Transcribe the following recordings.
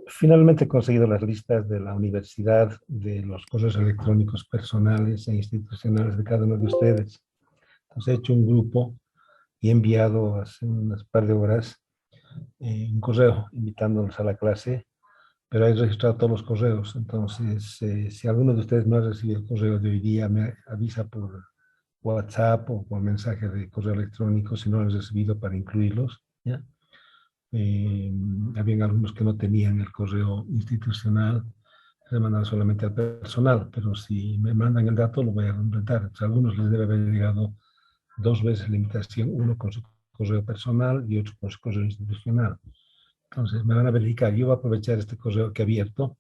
Finalmente he conseguido las listas de la universidad de los correos electrónicos personales e institucionales de cada uno de ustedes. Entonces he hecho un grupo y he enviado hace unas par de horas un correo invitándolos a la clase, pero he registrado todos los correos. Entonces, si alguno de ustedes no ha recibido el correo de hoy día, me avisa por WhatsApp o por mensaje de correo electrónico si no lo han recibido para incluirlos, ¿ya? Habían algunos que no tenían el correo institucional, se mandan solamente al personal, pero si me mandan el dato lo voy a completar. Entonces, a algunos les debe haber llegado dos veces la invitación, uno con su correo personal y otro con su correo institucional. Entonces me van a verificar. Yo voy a aprovechar este correo que he abierto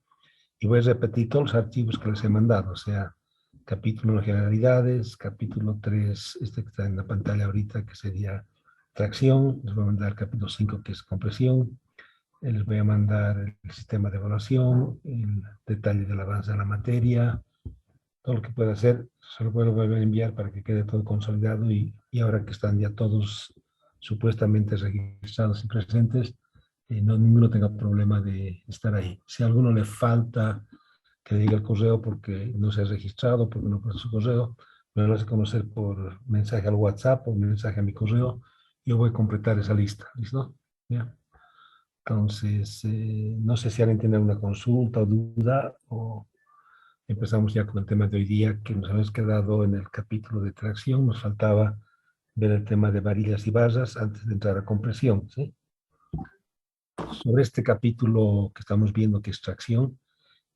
y voy a repetir todos los archivos que les he mandado, o sea, capítulo 1, generalidades, capítulo 3, este que está en la pantalla ahorita, que sería tracción, les voy a mandar capítulo 5, que es compresión, les voy a mandar el sistema de evaluación, el detalle del avance de la materia, todo lo que pueda hacer, se lo puedo volver a enviar para que quede todo consolidado y ahora que están ya todos supuestamente registrados y presentes, no ninguno tenga problema de estar ahí. Si a alguno le falta que diga el correo porque no se ha registrado, porque no puso su correo, me lo hace conocer por mensaje al WhatsApp o mensaje a mi correo. Yo voy a completar esa lista, ¿listo? ¿Ya? Entonces, no sé si alguien tiene alguna consulta o duda o empezamos ya con el tema de hoy día, que nos habíamos quedado en el capítulo de tracción. Nos faltaba ver el tema de varillas y barras antes de entrar a compresión, ¿sí? Sobre este capítulo que estamos viendo, que es tracción,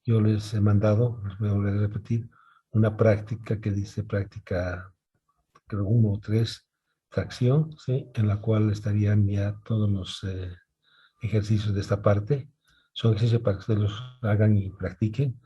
yo les he mandado, les voy a volver a repetir, una práctica que dice práctica, creo, 1 o 3, tracción, ¿sí? En la cual estarían ya todos los ejercicios de esta parte. Son ejercicios para que ustedes los hagan y practiquen.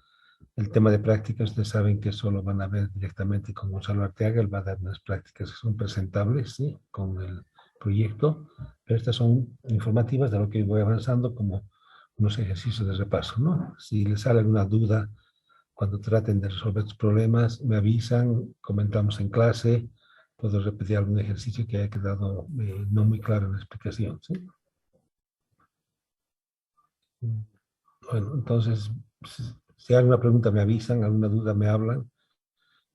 El tema de prácticas, ustedes saben que eso lo van a ver directamente con Gonzalo Arteaga. Él va a dar unas prácticas que son presentables, ¿sí? Con el proyecto, pero estas son informativas de lo que voy avanzando como unos ejercicios de repaso, ¿no? Si les sale alguna duda cuando traten de resolver sus problemas, me avisan, comentamos en clase, puedo repetir algún ejercicio que haya quedado no muy claro en la explicación, ¿sí? Bueno, entonces, si hay alguna pregunta me avisan, alguna duda me hablan.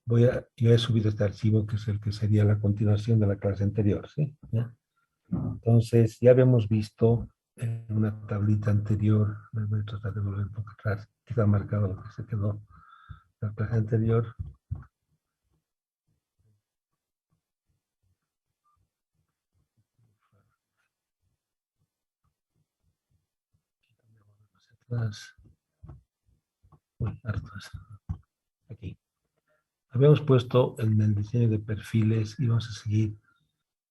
Yo he subido este archivo que es el que sería la continuación de la clase anterior, ¿sí? ¿Ya? Entonces, ya habíamos visto en una tablita anterior, voy a tratar de volver un poco atrás, que está marcado lo que se quedó en la clase anterior. Atrás. Uy, hartos. Aquí. Habíamos puesto en el diseño de perfiles y vamos a seguir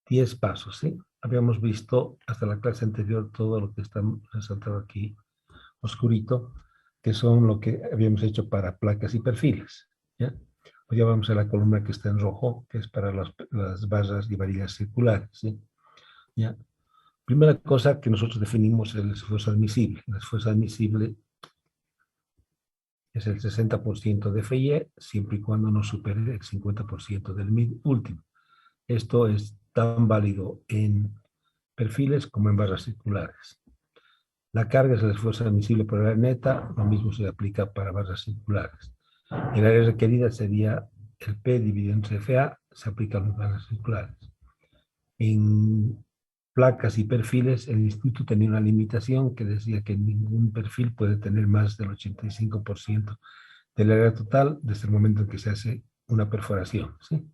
10 pasos, ¿sí? Habíamos visto hasta la clase anterior todo lo que está resaltado aquí, oscurito, que son lo que habíamos hecho para placas y perfiles, ¿ya? Hoy ya vamos a la columna que está en rojo, que es para las barras y varillas circulares, ¿sí? ¿Ya? Primera cosa que nosotros definimos es el esfuerzo admisible. El esfuerzo admisible es el 60% de FIE, siempre y cuando no supere el 50% del último. Esto es tan válido en perfiles como en barras circulares. La carga es el esfuerzo admisible por área neta, lo mismo se aplica para barras circulares. El área requerida sería el P dividido entre FA, se aplica a las barras circulares. En placas y perfiles, el instituto tenía una limitación que decía que ningún perfil puede tener más del 85% del área total desde el momento en que se hace una perforación, ¿sí?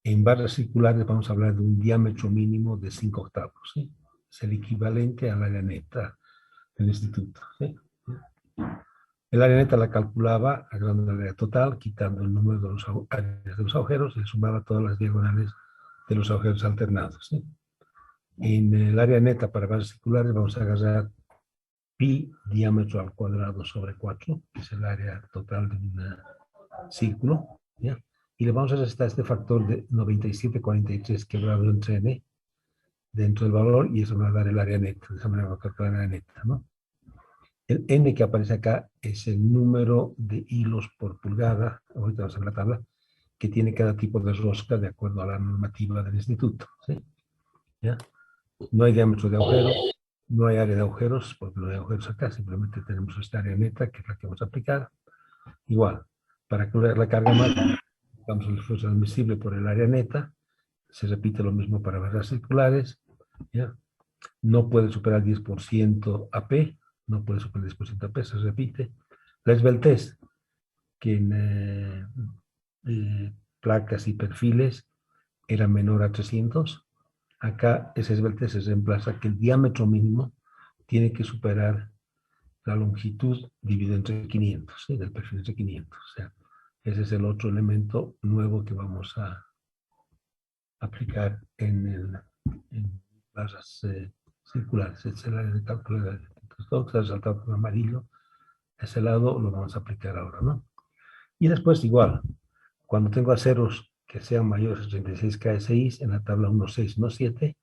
En barras circulares vamos a hablar de un diámetro mínimo de 5 octavos, ¿sí? Es el equivalente al área neta del instituto, ¿sí? El área neta la calculaba agrandando el área total, quitando el número de los áreas de los agujeros y sumaba todas las diagonales de los agujeros alternados, ¿sí? En el área neta para barras circulares vamos a agarrar pi diámetro al cuadrado sobre 4, que es el área total de un círculo, ¿ya? Y le vamos a restar este factor de 97,43 quebrado entre n dentro del valor y eso nos va a dar el área neta. De esa manera vamos a calcular el área neta, ¿no? El n que aparece acá es el número de hilos por pulgada, ahorita vamos a ver la tabla, que tiene cada tipo de rosca de acuerdo a la normativa del instituto, ¿sí? ¿Ya? No hay diámetro de agujero, No hay área de agujeros, porque no hay agujeros acá, simplemente tenemos esta área neta, que es la que vamos a aplicar. Igual, para calcular la carga máxima, vamos el esfuerzo admisible por el área neta, se repite lo mismo para barras circulares, ¿ya? No puede superar 10% AP, no puede superar 10% AP, se repite. La esbeltez, que en placas y perfiles era menor a 300, acá esa esbeltez se reemplaza que el diámetro mínimo tiene que superar la longitud dividido entre 500, ¿sí? Del perfil entre 500. O sea, ese es el otro elemento nuevo que vamos a aplicar en barras circulares. Este es el área de cálculo de todo que se ha resaltado con amarillo. Ese lado lo vamos a aplicar ahora, ¿no? Y después igual, cuando tengo aceros que sean mayores a 36 KSI en la tabla 1.6, 1.7,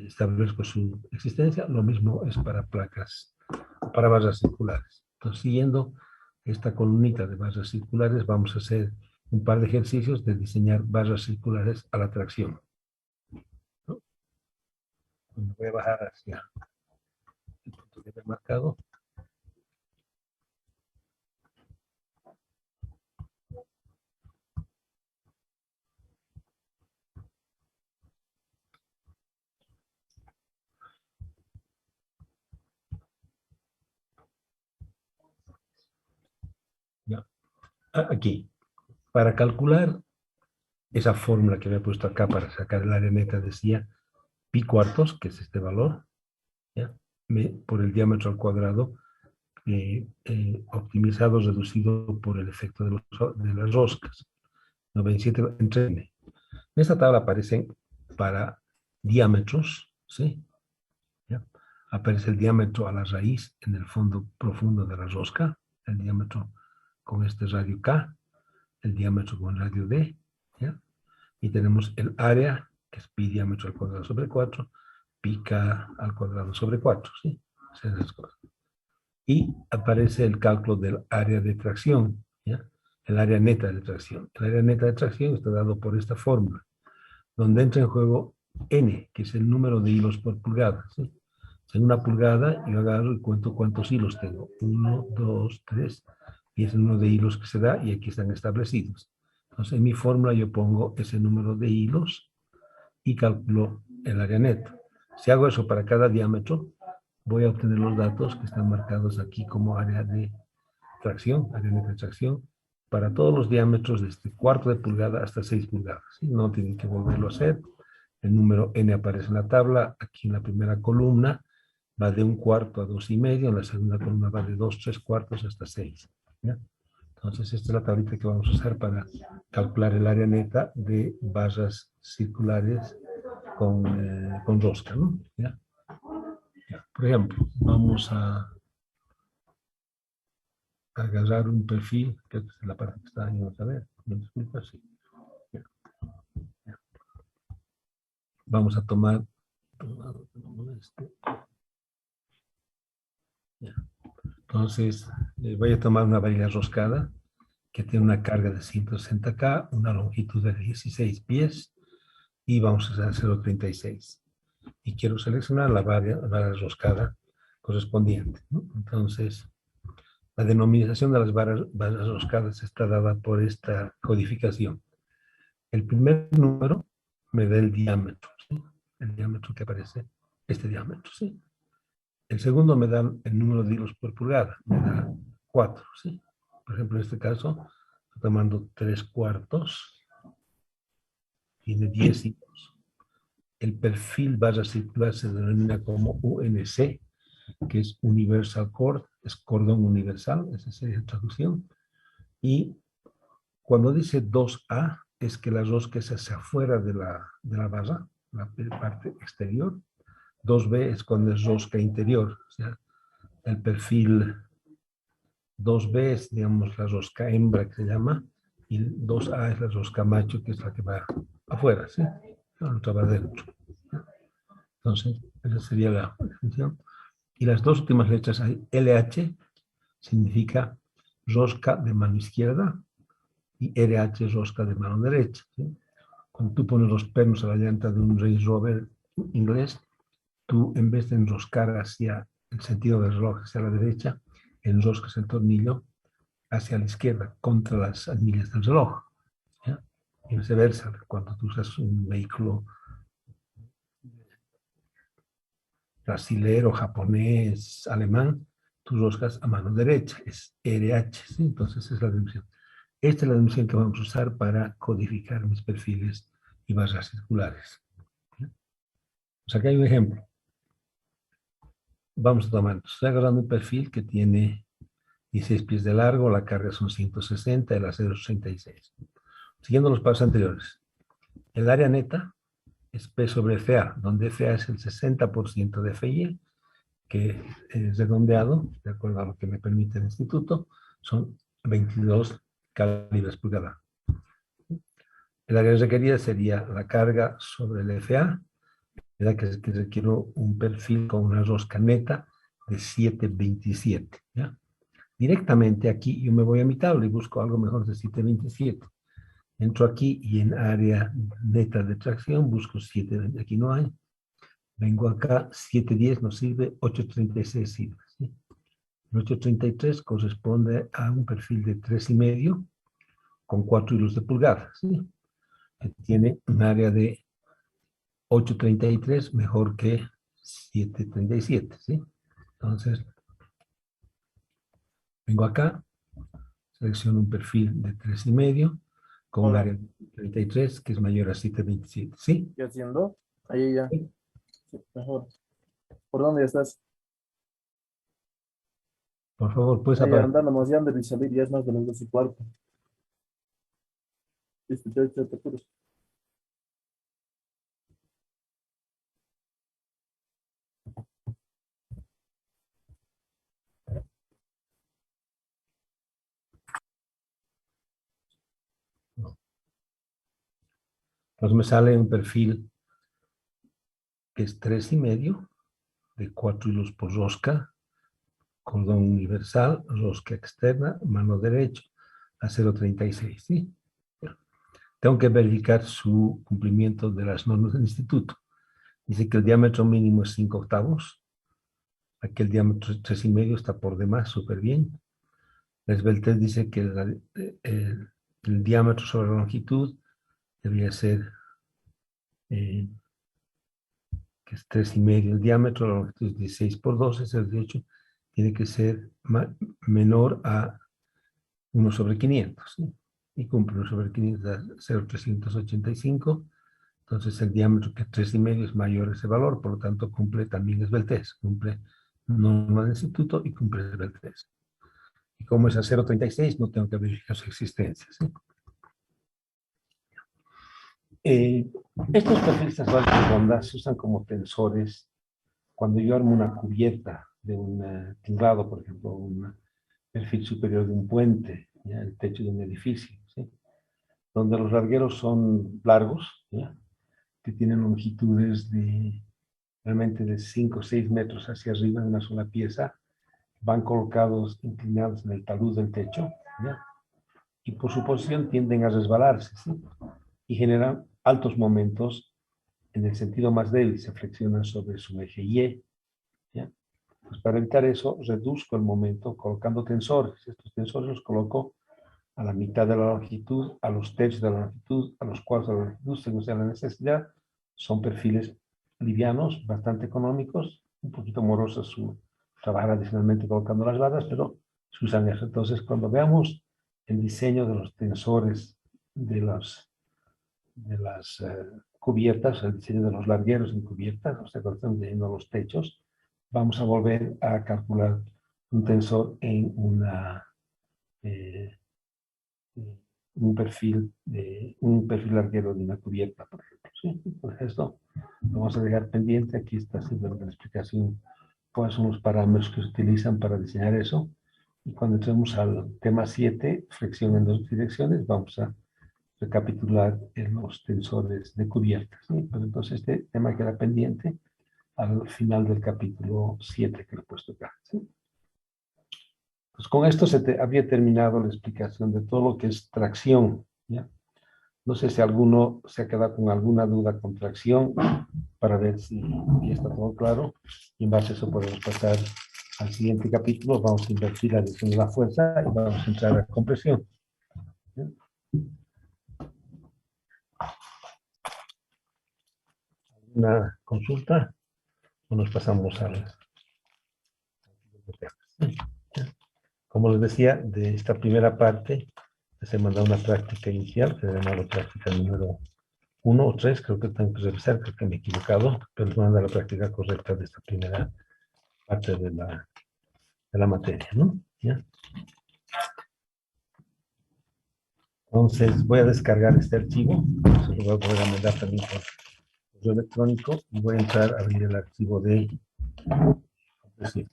establezco su existencia. Lo mismo es para placas, para barras circulares. Entonces, siguiendo esta columnita de barras circulares, vamos a hacer un par de ejercicios de diseñar barras circulares a la tracción, ¿no? Voy a bajar hacia el punto que he marcado. Ya. Aquí, para calcular esa fórmula que había puesto acá para sacar el área neta, decía pi cuartos, que es este valor, ¿ya? Por el diámetro al cuadrado, optimizado, reducido por el efecto de las roscas. 97 entre n. En esta tabla aparecen para diámetros, ¿sí? ¿Ya? Aparece el diámetro a la raíz en el fondo profundo de la rosca, el diámetro con este radio K, el diámetro con radio D, ¿ya? Y tenemos el área, que es pi diámetro al cuadrado sobre 4, pi K al cuadrado sobre 4, ¿sí? Esas cosas. Y aparece el cálculo del área de tracción, ¿ya? El área neta de tracción. El área neta de tracción está dado por esta fórmula, donde entra en juego n, que es el número de hilos por pulgada, ¿sí? En una pulgada yo agarro y cuento cuántos hilos tengo. 1, 2, 3, y es el número de hilos que se da, y aquí están establecidos. Entonces, en mi fórmula yo pongo ese número de hilos y calculo el área neta. Si hago eso para cada diámetro, voy a obtener los datos que están marcados aquí como área de tracción, área neta de tracción, para todos los diámetros desde cuarto de pulgada hasta 6 pulgadas. ¿Sí? No tienen que volverlo a hacer. El número n aparece en la tabla, aquí en la primera columna va de 1/4 a 2,5, en la segunda columna va de 2, 3/4 hasta 6. ¿Ya? Entonces, esta es la tablita que vamos a usar para calcular el área neta de barras circulares con rosca, ¿no? ¿Ya? Ya. Por ejemplo, vamos a agarrar un perfil, que es la parte que está ahí, vamos a ver, ¿me disculpas? Sí. Ya. Ya. Vamos a tomar este. Ya. Entonces, voy a tomar una varilla roscada que tiene una carga de 160K, una longitud de 16 pies, y vamos a hacer 0,36. Y quiero seleccionar la vara roscada correspondiente, ¿no? Entonces, la denominación de las varas roscadas está dada por esta codificación. El primer número me da el diámetro, ¿sí? El diámetro que aparece, este diámetro, ¿sí? El segundo me da el número de hilos por pulgada, me da 4, ¿sí? Por ejemplo, en este caso, estoy tomando 3/4, tiene 10 hilos. El perfil barra circular se denomina como UNC, que es Universal Cord, es cordón universal, esa sería la traducción. Y cuando dice 2A, es que la rosca es hacia afuera de la barra, la parte exterior. 2B es cuando es rosca interior, o sea, el perfil 2B es, digamos, la rosca hembra que se llama, y 2A es la rosca macho, que es la que va afuera, ¿sí? La otra va adentro. Entonces, esa sería la definición. Y las dos últimas letras hay LH, significa rosca de mano izquierda, y RH rosca de mano derecha, ¿sí? Cuando tú pones los pernos a la llanta de un Range Rover inglés, tú en vez de enroscar hacia el sentido del reloj, hacia la derecha, enroscas el tornillo hacia la izquierda, contra las anillas del reloj. ¿Ya? Y viceversa, cuando tú usas un vehículo brasilero, japonés, alemán, tú roscas a mano derecha, es RH, ¿sí? Entonces es la dimensión. Esta es la dimensión que vamos a usar para codificar mis perfiles y barras circulares. ¿Ya? O sea, aquí hay un ejemplo. Vamos a tomar, estoy agarrando un perfil que tiene 16 pies de largo, la carga son 160, el acero es 36. Siguiendo los pasos anteriores, el área neta es P sobre FA, donde FA es el 60% de FI, que es redondeado, de acuerdo a lo que me permite el instituto, son 22 calibres pulgada. El área requerida sería la carga sobre el FA, que requiero un perfil con una rosca neta de 727. ¿Ya? Directamente aquí yo me voy a mi tabla y busco algo mejor de 727. Entro aquí y en área neta de tracción busco 7, aquí no hay. Vengo acá, 710 nos sirve, 836 sirve. ¿Sí? El 833 corresponde a un perfil de 3,5 con 4 hilos de pulgada. ¿Sí? Que tiene un área de 833 mejor que 737. ¿Sí? Entonces, vengo acá, selecciono un perfil de 3,5 con un Hola, área de 33 que es mayor a 727. ¿Sí? ¿qué haciendo? Ahí ya, sí, mejor. ¿Por dónde estás? Por favor, puedes Ahí apagar. andando, más y salir, ya es más de las 2:15. Listo, ya te apures. Entonces me sale un perfil que es 3,5 de 4 hilos por rosca, cordón universal, rosca externa, mano derecha, a 0,36. ¿Sí? Tengo que verificar su cumplimiento de las normas del instituto. Dice que el diámetro mínimo es 5 octavos. Aquí el diámetro es 3,5, está por demás, súper bien. La esbeltez dice que el diámetro sobre la longitud debería ser que es 3,5 el diámetro, la longitud es 16 por 12, es el de hecho, tiene que ser menor a 1 sobre 500. ¿Sí? Y cumple 1 sobre 500 da 0,385. Entonces el diámetro que es 3,5 es mayor a ese valor, por lo tanto cumple también esbeltez, cumple norma del instituto y cumple esbeltez. Y como es a 0,36, no tengo que verificar su existencia. ¿Sí? Estos perfiles de ondas se usan como tensores cuando yo armo una cubierta de un tinglado, por ejemplo, un perfil superior de un puente, ¿ya? El techo de un edificio, ¿sí? Donde los largueros son largos, ¿ya? Que tienen longitudes de realmente de 5 o 6 metros hacia arriba en una sola pieza, van colocados inclinados en el talud del techo, ¿ya? Y por su posición tienden a resbalarse, ¿sí? Y generan altos momentos en el sentido más débil, se flexionan sobre su eje Y. ¿Ya? Pues para evitar eso, reduzco el momento colocando tensores. Estos tensores los coloco a la mitad de la longitud, a los tercios de la longitud, a los cuartos de la longitud, según sea la necesidad. Son perfiles livianos, bastante económicos, un poquito morosos su trabajar adicionalmente colocando las barras, pero se usan eso. Entonces, cuando veamos el diseño de los tensores de las cubiertas, el diseño de los largueros en cubiertas, o sea, cuando estamos diseñando los techos, vamos a volver a calcular un tensor en eh, un perfil larguero de una cubierta, por ejemplo. ¿Sí? Pues esto lo vamos a dejar pendiente. Aquí está simplemente la explicación cuáles son los parámetros que se utilizan para diseñar eso. Y cuando entremos al tema 7, flexión en dos direcciones, vamos a recapitular en los tensores de cubierta. ¿Sí? Pero entonces este tema queda pendiente al final del capítulo 7 que lo he puesto acá. ¿Sí? Pues con esto habría terminado la explicación de todo lo que es tracción. ¿Ya? No sé si alguno se ha quedado con alguna duda con tracción para ver si ya está todo claro. Y en base a eso podemos pasar al siguiente capítulo. Vamos a invertir la dirección de la fuerza y vamos a entrar a compresión. ¿Una consulta? ¿O nos pasamos al... Como les decía, de esta primera parte les he mandado una práctica inicial, que se llama la práctica número 1 o 3, creo que tengo que revisar, creo que me he equivocado, pero les mando la práctica correcta de esta primera parte de la materia, ¿no? ¿Ya? Entonces voy a descargar este archivo, se lo voy a poder mandar también por correo electrónico y voy a entrar a abrir el archivo de... ¿sí?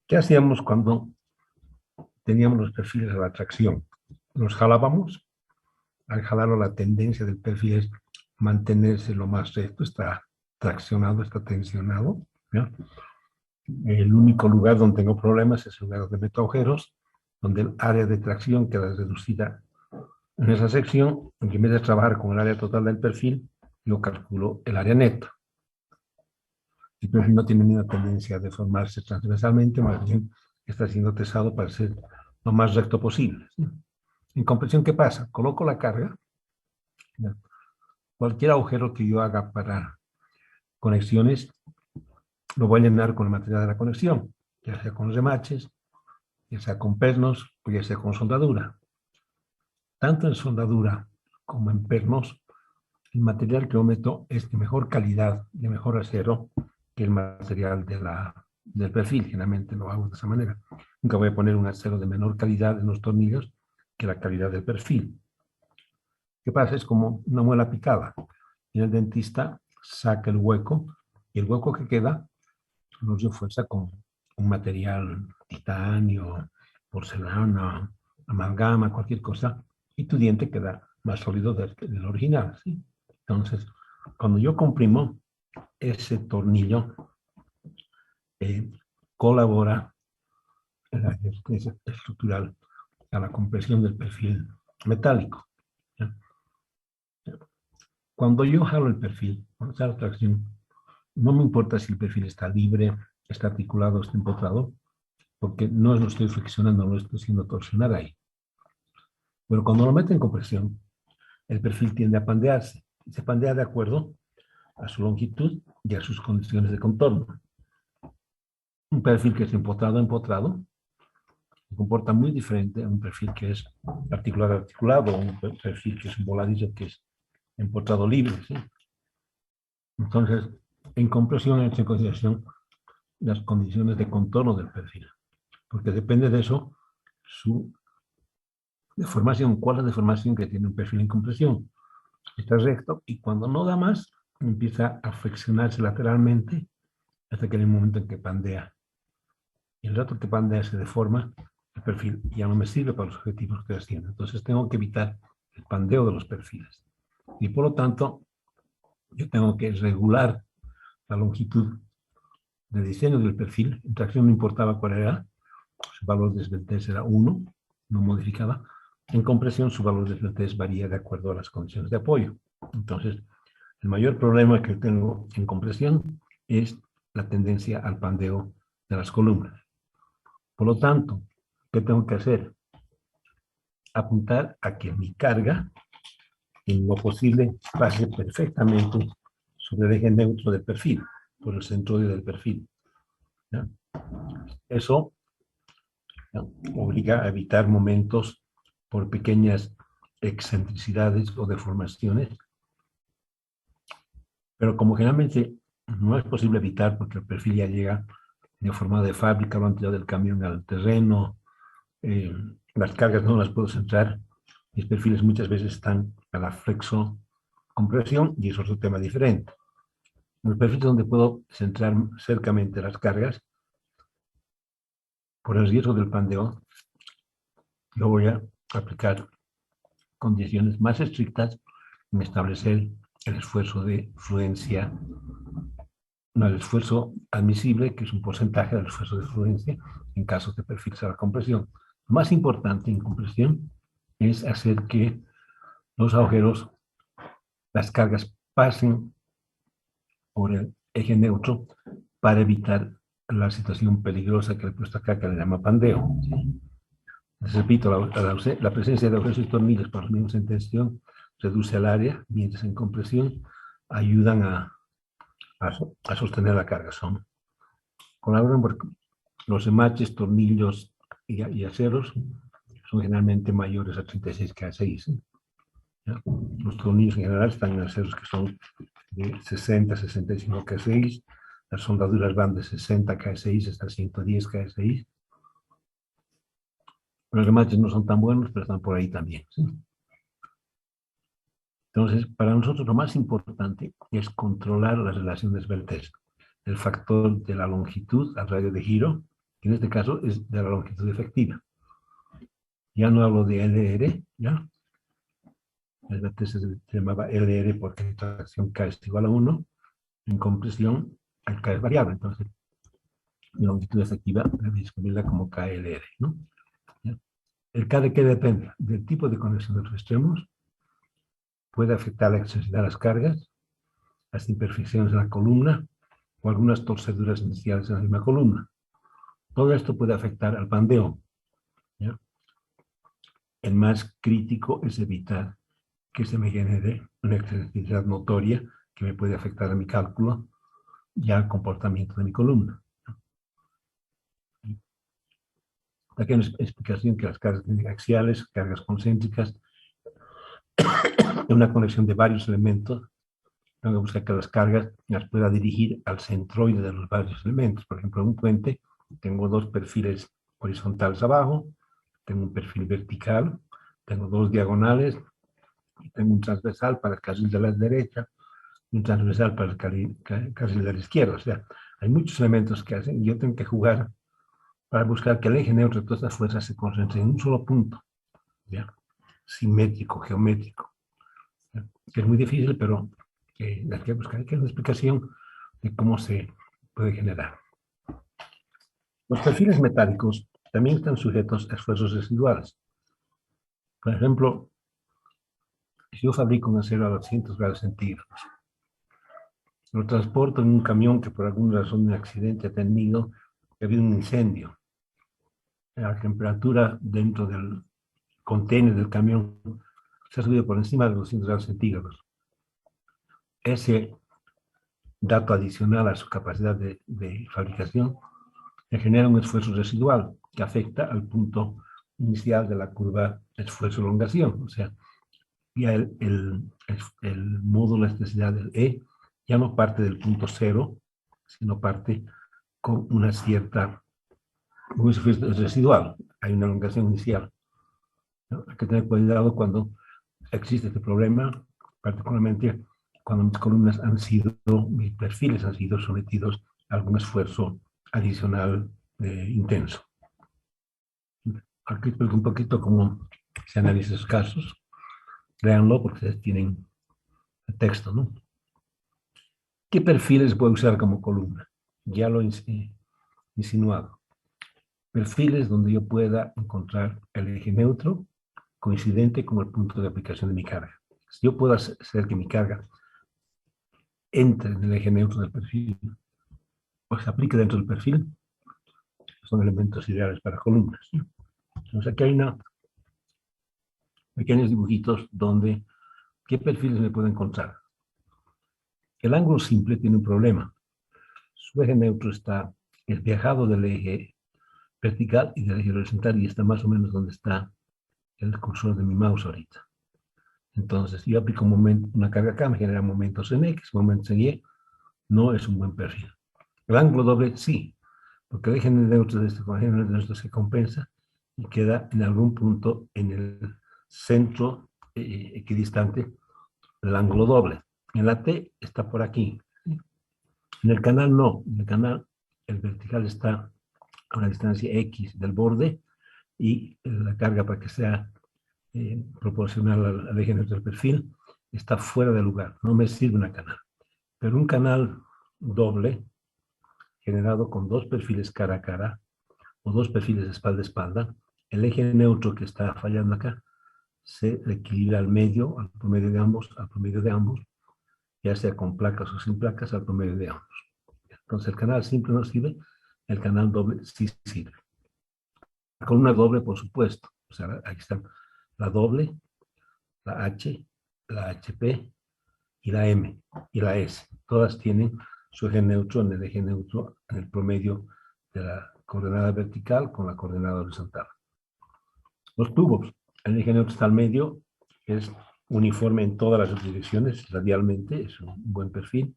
¿Qué hacíamos cuando teníamos los perfiles de la atracción? Los jalábamos. Al jalarlo, la tendencia del perfil es mantenerse lo más recto, está traccionado, está tensionado. ¿Ya? El único lugar donde tengo problemas es el lugar donde meto agujeros, donde el área de tracción queda reducida en esa sección, en que en vez de trabajar con el área total del perfil, yo calculo el área neta. El perfil no tiene ninguna tendencia a deformarse transversalmente, más bien está siendo tesado para ser lo más recto posible. ¿Sí? En compresión, ¿qué pasa? Coloco la carga, ¿ya? Cualquier agujero que yo haga para conexiones, lo voy a llenar con el material de la conexión, ya sea con remaches, ya sea con pernos, o ya sea con soldadura. Tanto en soldadura como en pernos, el material que yo meto es de mejor calidad, de mejor acero, que el material del perfil. Generalmente lo hago de esa manera. Nunca voy a poner un acero de menor calidad en los tornillos que la calidad del perfil. ¿Qué pasa? Es como una muela picada. Y el dentista saca el hueco, y el hueco que queda lo refuerza con un material titanio, porcelana, amalgama, cualquier cosa, y tu diente queda más sólido del original. ¿Sí? Entonces, cuando yo comprimo, ese tornillo colabora en la resistencia estructural a la compresión del perfil metálico. ¿Ya? Cuando yo jalo el perfil, cuando jalo tracción, no me importa si el perfil está libre, está articulado, está empotrado, porque no lo estoy flexionando, no lo estoy haciendo torsionar ahí. Pero cuando lo meto en compresión, el perfil tiende a pandearse. Se pandea de acuerdo a su longitud y a sus condiciones de contorno. Un perfil que es empotrado, se comporta muy diferente a un perfil que es articulado, o un perfil que es un voladizo que es empotrado libre. ¿Sí? Entonces, en compresión hay que tener en consideración las condiciones de contorno del perfil, porque depende de eso su deformación, cuál es la deformación que tiene un perfil en compresión. Está recto y cuando no da más, empieza a flexionarse lateralmente hasta que hay un momento en que pandea. Y el rato que pandea se deforma, el perfil ya no me sirve para los objetivos que estoy haciendo. Entonces tengo que evitar el pandeo de los perfiles. Y por lo tanto, yo tengo que regular la longitud de diseño del perfil. En tracción no importaba cuál era, su valor de esbeltez era 1, no modificada. En compresión, su valor de esbeltez varía de acuerdo a las condiciones de apoyo. Entonces, el mayor problema que tengo en compresión es la tendencia al pandeo de las columnas. Por lo tanto, ¿qué tengo que hacer? Apuntar a que mi carga, en lo posible, pase perfectamente sobre el eje neutro del perfil, por el centroide del perfil. ¿Ya? Eso, ¿no?, obliga a evitar momentos por pequeñas excentricidades o deformaciones, pero como generalmente no es posible evitar porque el perfil ya llega de forma de fábrica, lo han tirado del camión al terreno, las cargas no las puedo centrar, mis perfiles muchas veces están a la flexo compresión y es otro tema diferente. los perfiles donde puedo centrar cercamente las cargas, por el riesgo del pandeo, yo voy a aplicar condiciones más estrictas en establecer el esfuerzo de fluencia, no, el esfuerzo admisible, que es un porcentaje del esfuerzo de fluencia en casos de perfiles a la compresión. Lo más importante en compresión es hacer que los agujeros, las cargas pasen por el eje neutro para evitar la situación peligrosa que he puesto acá, que le llama pandeo. ¿Sí? Les repito, la presencia de agujeros y tornillos por los mismos en tensión reduce el área, mientras en compresión ayudan a sostener la carga. Colaboran porque los remaches, tornillos y aceros son generalmente mayores a 36 K6. ¿Ya? Los tornillos en general están en aceros que son de 60 a 65 K6, las soldaduras van de 60 K6 hasta 110 K6. Los remaches no son tan buenos, pero están por ahí también. ¿Sí? Entonces, para nosotros lo más importante es controlar las relaciones Beltès. El factor de la longitud al radio de giro, que en este caso es de la longitud efectiva. Ya no hablo de LR, ¿ya? El Beltès se llamaba LR porque en tracción K es igual a 1, en compresión el K es variable, entonces la longitud efectiva debe descubrirla como KLR, ¿no? ¿Ya? ¿El K de qué depende? Del tipo de conexión de los extremos, puede afectar la extensión de las cargas, las imperfecciones en la columna o algunas torceduras iniciales en la misma columna. Todo esto puede afectar al pandeo, ¿ya? El más crítico es evitar que se me genere una excentricidad notoria que me puede afectar a mi cálculo y al comportamiento de mi columna. Aquí hay una explicación que las cargas axiales, cargas concéntricas, en una conexión de varios elementos, tengo que buscar que las cargas las pueda dirigir al centroide de los varios elementos. Por ejemplo, en un puente tengo dos perfiles horizontales abajo, tengo un perfil vertical, tengo dos diagonales, y tengo un transversal para el carril de la derecha y un transversal para el carril de la izquierda. O sea, hay muchos elementos que hacen y yo tengo que jugar para buscar que el eje neutro de todas estas fuerzas se concentre en un solo punto, ¿ya? Simétrico, geométrico. ¿Ya? Que es muy difícil, pero hay que buscar aquí una explicación de cómo se puede generar. Los perfiles metálicos también están sujetos a esfuerzos residuales. Por ejemplo, si yo fabrico un acero a 200 grados centígrados, lo transporto en un camión que por alguna razón, un accidente ha tenido, ha habido un incendio. La temperatura dentro del container del camión se ha subido por encima de 200 grados centígrados. Ese dato adicional a su capacidad de fabricación le genera un esfuerzo residual que afecta al punto inicial de la curva esfuerzo-elongación. O sea, ya el módulo de elasticidad del E ya no parte del punto cero, sino parte con una cierta, un esfuerzo residual. Hay una elongación inicial, ¿no? Hay que tener cuidado cuando existe este problema, particularmente cuando mis columnas han sido, mis perfiles han sido sometidos a algún esfuerzo adicional intenso. Aquí explico un poquito cómo se analiza esos casos. Léanlo porque ustedes tienen el texto, ¿no? ¿Qué perfiles voy a usar como columna? Ya lo he insinuado. Perfiles donde yo pueda encontrar el eje neutro coincidente con el punto de aplicación de mi carga. Si yo puedo hacer que mi carga entre en el eje neutro del perfil o se aplique dentro del perfil, son elementos ideales para columnas, ¿sí? Entonces aquí hay pequeños dibujitos donde ¿qué perfiles me puedo encontrar? El ángulo simple tiene un problema. Su eje neutro está desviajado del eje vertical y del eje horizontal y está más o menos donde está el cursor de mi mouse ahorita. Entonces, yo aplico una carga acá, me genera momentos en X, momentos en Y, no es un buen perfil. El ángulo doble, sí, porque el eje neutro de este conjunto neutro se compensa y queda en algún punto en el centro equidistante del ángulo doble. En la T está por aquí, ¿sí? En el canal no, en el canal el vertical está a una distancia X del borde y la carga para que sea proporcional al eje neutro del perfil está fuera de lugar, no me sirve una canal. Pero un canal doble generado con dos perfiles cara a cara o dos perfiles espalda a espalda, el eje neutro que está fallando acá se equilibra al medio, al promedio de ambos, ya sea con placas o sin placas, al promedio de ambos. Entonces el canal simple no sirve, el canal doble sí sirve. La columna doble, por supuesto. O sea, aquí están la doble, la H, la HP y la M y la S. Todas tienen su eje neutro en el eje neutro, en el promedio de la coordenada vertical con la coordenada horizontal. Los tubos, el eje neutro está al medio, es uniforme en todas las direcciones, radialmente, es un buen perfil.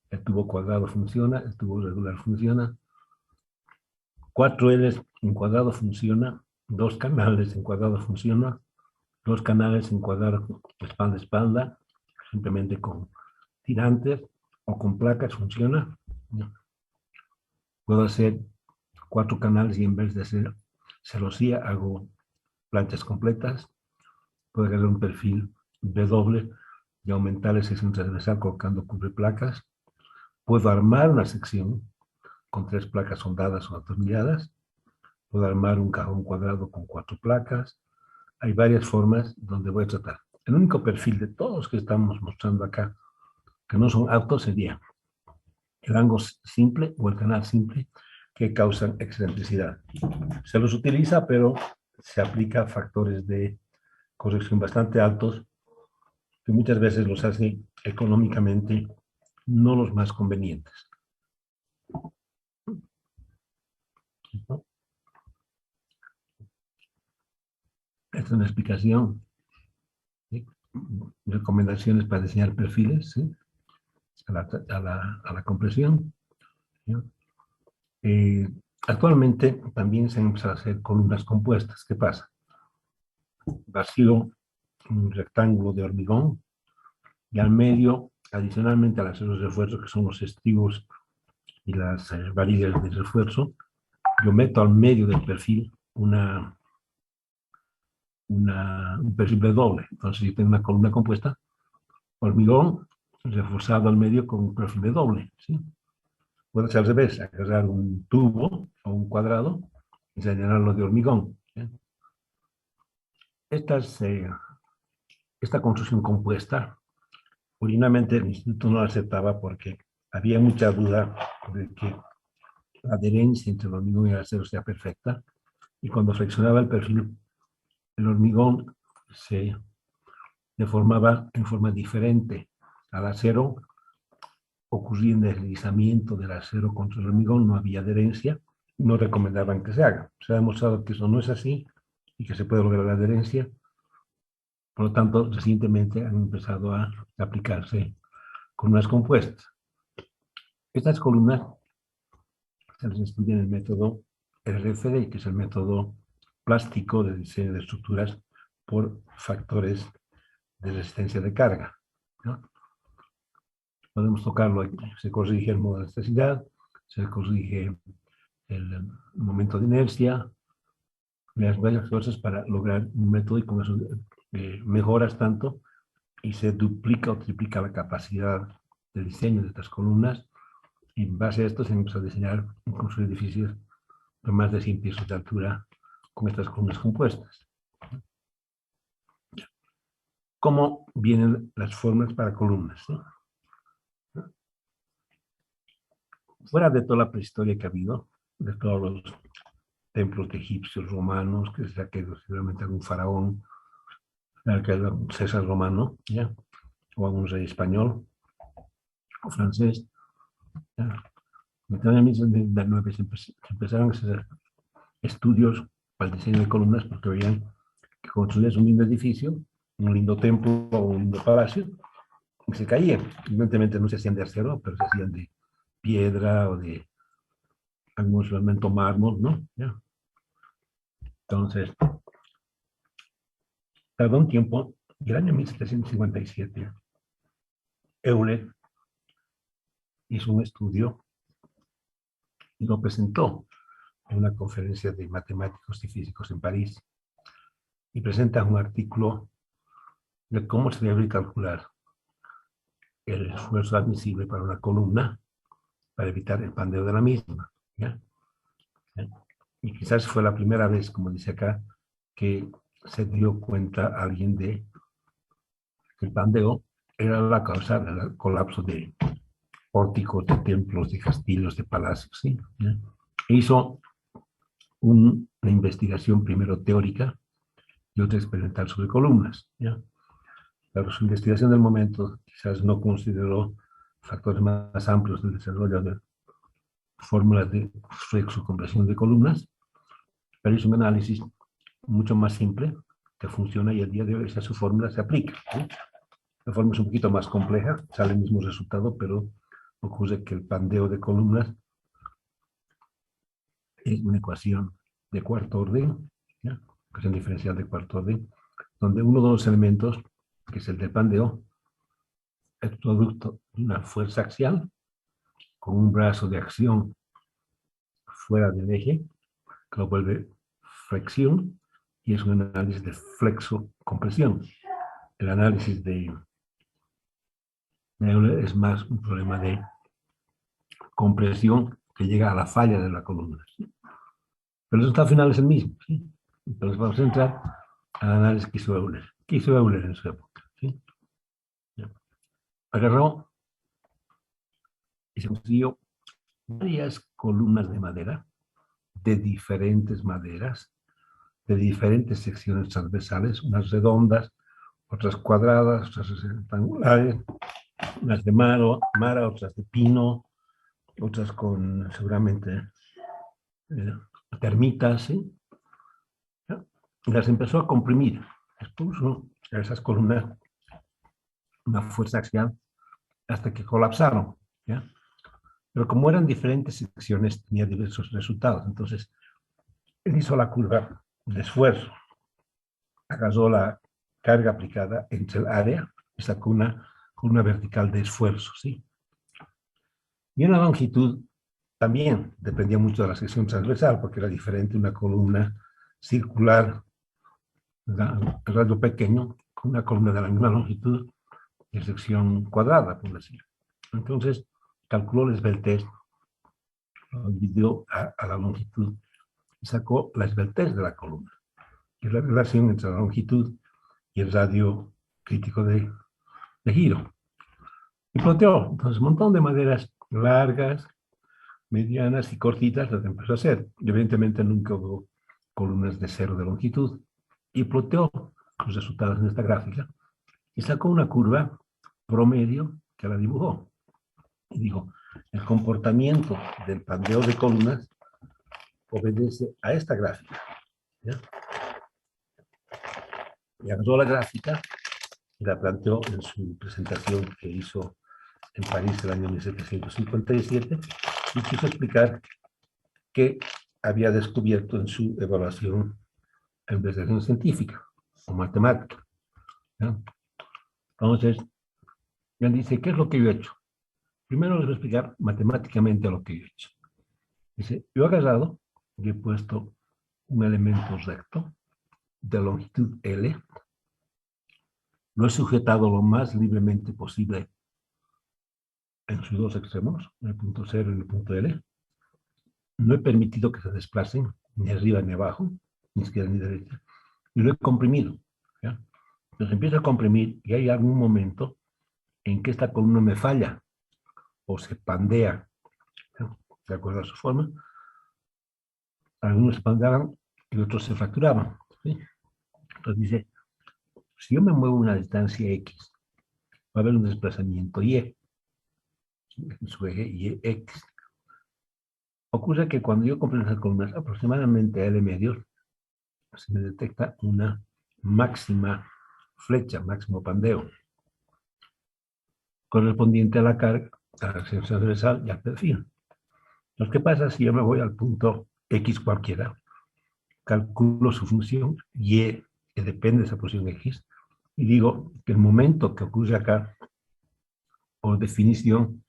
El tubo cuadrado funciona, el tubo regular funciona. 4 Ls en cuadrado funciona, 2 canales en cuadrado funciona, 2 canales en cuadrado espalda a espalda, simplemente con tirantes o con placas funciona. Puedo hacer 4 canales y en vez de hacer celosía hago planchas completas. Puedo hacer un perfil W y aumentar el sección transversal colocando cubreplacas. Puedo armar una sección con 3 placas soldadas o atornilladas. Puedo armar un cajón cuadrado con 4 placas. Hay varias formas donde voy a tratar. El único perfil de todos los que estamos mostrando acá, que no son autos, sería el ángulo simple o el canal simple que causan excentricidad. Se los utiliza, pero se aplica factores de corrección bastante altos que muchas veces los hace económicamente no los más convenientes. Esta es una explicación, ¿sí? Recomendaciones para diseñar perfiles, ¿sí? a la compresión. ¿Sí? Actualmente también se han empezado a hacer columnas compuestas. ¿Qué pasa? Vacío un rectángulo de hormigón y al medio, adicionalmente a las acero de refuerzo, que son los estribos y las varillas de refuerzo, yo meto al medio del perfil un perfil de doble. Entonces, si tengo una columna compuesta, hormigón reforzado al medio con un perfil de doble. ¿Sí? Puede ser al revés, agarrar un tubo o un cuadrado y llenarlo de hormigón. ¿Sí? Esta construcción compuesta, originalmente el instituto no la aceptaba porque había mucha duda de que la adherencia entre el hormigón y el acero sea perfecta, y cuando flexionaba el perfil, el hormigón se deformaba en forma diferente al acero, ocurría un deslizamiento del acero contra el hormigón, no había adherencia, no recomendaban que se haga. Se ha demostrado que eso no es así y que se puede lograr la adherencia. Por lo tanto, recientemente han empezado a aplicarse columnas compuestas. Estas columnas se les estudia en el método RFD, que es el método plástico de diseño de estructuras por factores de resistencia de carga. ¿No? Podemos tocarlo aquí. Se corrige el modo de elasticidad, se corrige el momento de inercia, las varias fuerzas para lograr un método y con eso mejoras tanto y se duplica o triplica la capacidad de diseño de estas columnas, y en base a esto se empieza a diseñar y construir edificios de más de 100 pisos de altura con estas columnas compuestas. ¿Cómo vienen las formas para columnas? ¿Sí? Fuera de toda la prehistoria que ha habido, de todos los templos de egipcios, romanos, que se ha quedado seguramente algún faraón, algún César romano, ¿ya? O algún rey español o francés. ¿Ya? En el 1909 se empezaron a hacer estudios para el diseño de columnas porque veían que construías un lindo edificio, un lindo templo o un lindo palacio, y se caían. Evidentemente no se hacían de acero, pero se hacían de piedra o de algunos elemento mármol, ¿no? ¿Ya? Entonces, tardó un tiempo, y el año 1757, Euler hizo un estudio y lo presentó en una conferencia de matemáticos y físicos en París. Y presenta un artículo de cómo se debe calcular el esfuerzo admisible para una columna para evitar el pandeo de la misma. ¿Ya? Y quizás fue la primera vez, como dice acá, que se dio cuenta alguien de que el pandeo era la causa del colapso de pórticos, de templos, de castillos, de palacios. ¿Sí? ¿Ya? Hizo una investigación primero teórica y otra experimental sobre columnas. ¿Ya? Pero su investigación del momento quizás no consideró factores más amplios del desarrollo de fórmulas de flexo-compresión de columnas, pero hizo un análisis mucho más simple que funciona y el día de hoy esa su fórmula se aplica. ¿Sí? La fórmula es un poquito más compleja, sale el mismo resultado, pero ocurre que el pandeo de columnas es una ecuación de cuarto orden, ¿ya? Ecuación diferencial de cuarto orden, donde uno de los elementos, que es el del pandeo, es producto de una fuerza axial con un brazo de acción fuera del eje, que lo vuelve flexión, y es un análisis de flexo-compresión. El análisis de Euler es más un problema de compresión que llega a la falla de la columna. ¿Sí? Pero el resultado final es el mismo. ¿Sí? Entonces vamos a entrar al análisis que hizo Euler. ¿Qué hizo Euler en su época? ¿Sí? Agarró y se consiguió varias columnas de madera, de diferentes maderas, de diferentes secciones transversales, unas redondas, otras cuadradas, otras rectangulares, unas de mara, otras de pino, otras con seguramente termitas, ¿sí? Las empezó a comprimir, expuso a esas columnas una fuerza axial hasta que colapsaron, ¿ya? Pero como eran diferentes secciones, tenía diversos resultados. Entonces, él hizo la curva de esfuerzo, agarró la carga aplicada entre el área y sacó una columna vertical de esfuerzo, ¿sí? Y en la longitud también dependía mucho de la sección transversal, porque era diferente una columna circular, el radio pequeño, con una columna de la misma longitud y sección cuadrada, por decir. Entonces, calculó la esbeltez, lo dividió a la longitud y sacó la esbeltez de la columna, que es la relación entre la longitud y el radio crítico de giro. Y ploteó, entonces, un montón de maderas largas, medianas y cortitas las empezó a hacer. Y evidentemente nunca hubo columnas de cero de longitud. Y ploteó los resultados en esta gráfica y sacó una curva promedio que la dibujó. Y dijo, el comportamiento del pandeo de columnas obedece a esta gráfica. ¿Ya? Y agarró la gráfica y la planteó en su presentación que hizo en París el año 1757 y quiso explicar qué había descubierto en su evaluación en investigación científica o matemática. ¿Ya? Entonces, él dice, ¿qué es lo que yo he hecho? Primero les voy a explicar matemáticamente lo que yo he hecho. Dice, yo he agarrado y he puesto un elemento recto de longitud L, lo he sujetado lo más libremente posible en sus dos extremos, en el punto 0 y el punto L. No he permitido que se desplacen ni arriba ni abajo, ni izquierda ni derecha, y lo he comprimido. ¿Ya? Entonces empiezo a comprimir y hay algún momento en que esta columna me falla o se pandea, ¿ya? De acuerdo a su forma. Algunos se pandeaban y otros se fracturaban. ¿Sí? Entonces dice, si yo me muevo una distancia X, va a haber un desplazamiento Y, en su eje YX. Ocurre que cuando yo comprimo esas columnas aproximadamente a L medios, se me detecta una máxima flecha, máximo pandeo, correspondiente a la carga, a la sección transversal y al perfil. Entonces, ¿qué pasa si yo me voy al punto X cualquiera? Calculo su función Y, que depende de esa posición X, y digo que el momento que ocurre acá, por definición,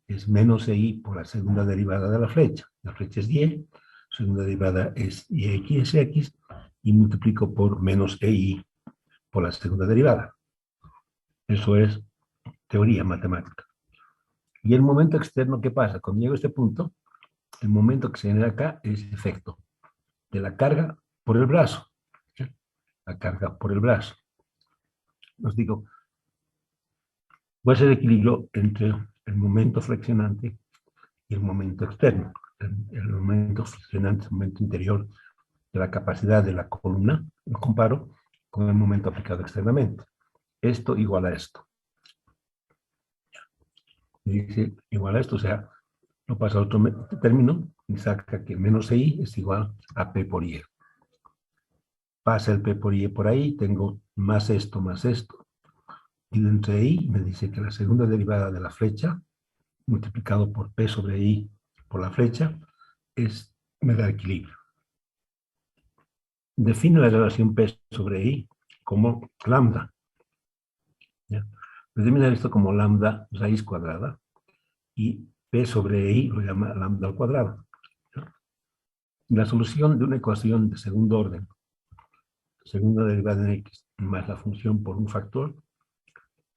es menos EI por la segunda derivada de la flecha. La flecha es Y, segunda derivada es YX, X, y multiplico por menos EI por la segunda derivada. Eso es teoría matemática. Y el momento externo, ¿qué pasa? Cuando llego a este punto, el momento que se genera acá es efecto de la carga por el brazo. ¿Sí? La carga por el brazo. Os digo, voy a hacer equilibrio entre el momento flexionante y el momento externo. El momento flexionante es el momento interior de la capacidad de la columna, lo comparo con el momento aplicado externamente. Esto igual a esto. Y dice igual a esto, o sea, lo pasa a otro término y saca que menos I es igual a P por Y. Pasa el P por Y por ahí, tengo más esto, y entre I me dice que la segunda derivada de la flecha, multiplicado por P sobre I por la flecha, me da equilibrio. Define la relación P sobre I como lambda. ¿Ya? Determina esto como lambda raíz cuadrada y P sobre I lo llama lambda al cuadrado. ¿Ya? La solución de una ecuación de segundo orden, segunda derivada en X, más la función por un factor,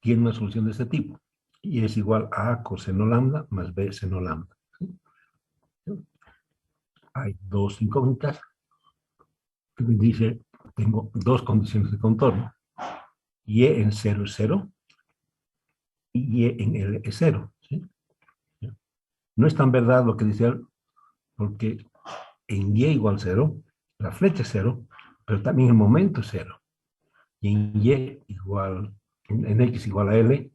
tiene una solución de este tipo. Y es igual a A coseno lambda más B seno lambda. ¿Sí? Hay dos incógnitas que me dice, tengo dos condiciones de contorno. Y en 0 es 0 y Y en L es 0. ¿Sí? No es tan verdad lo que dice él, porque en Y igual 0, la flecha es 0, pero también el momento es 0. Y en Y igual, en X igual a L,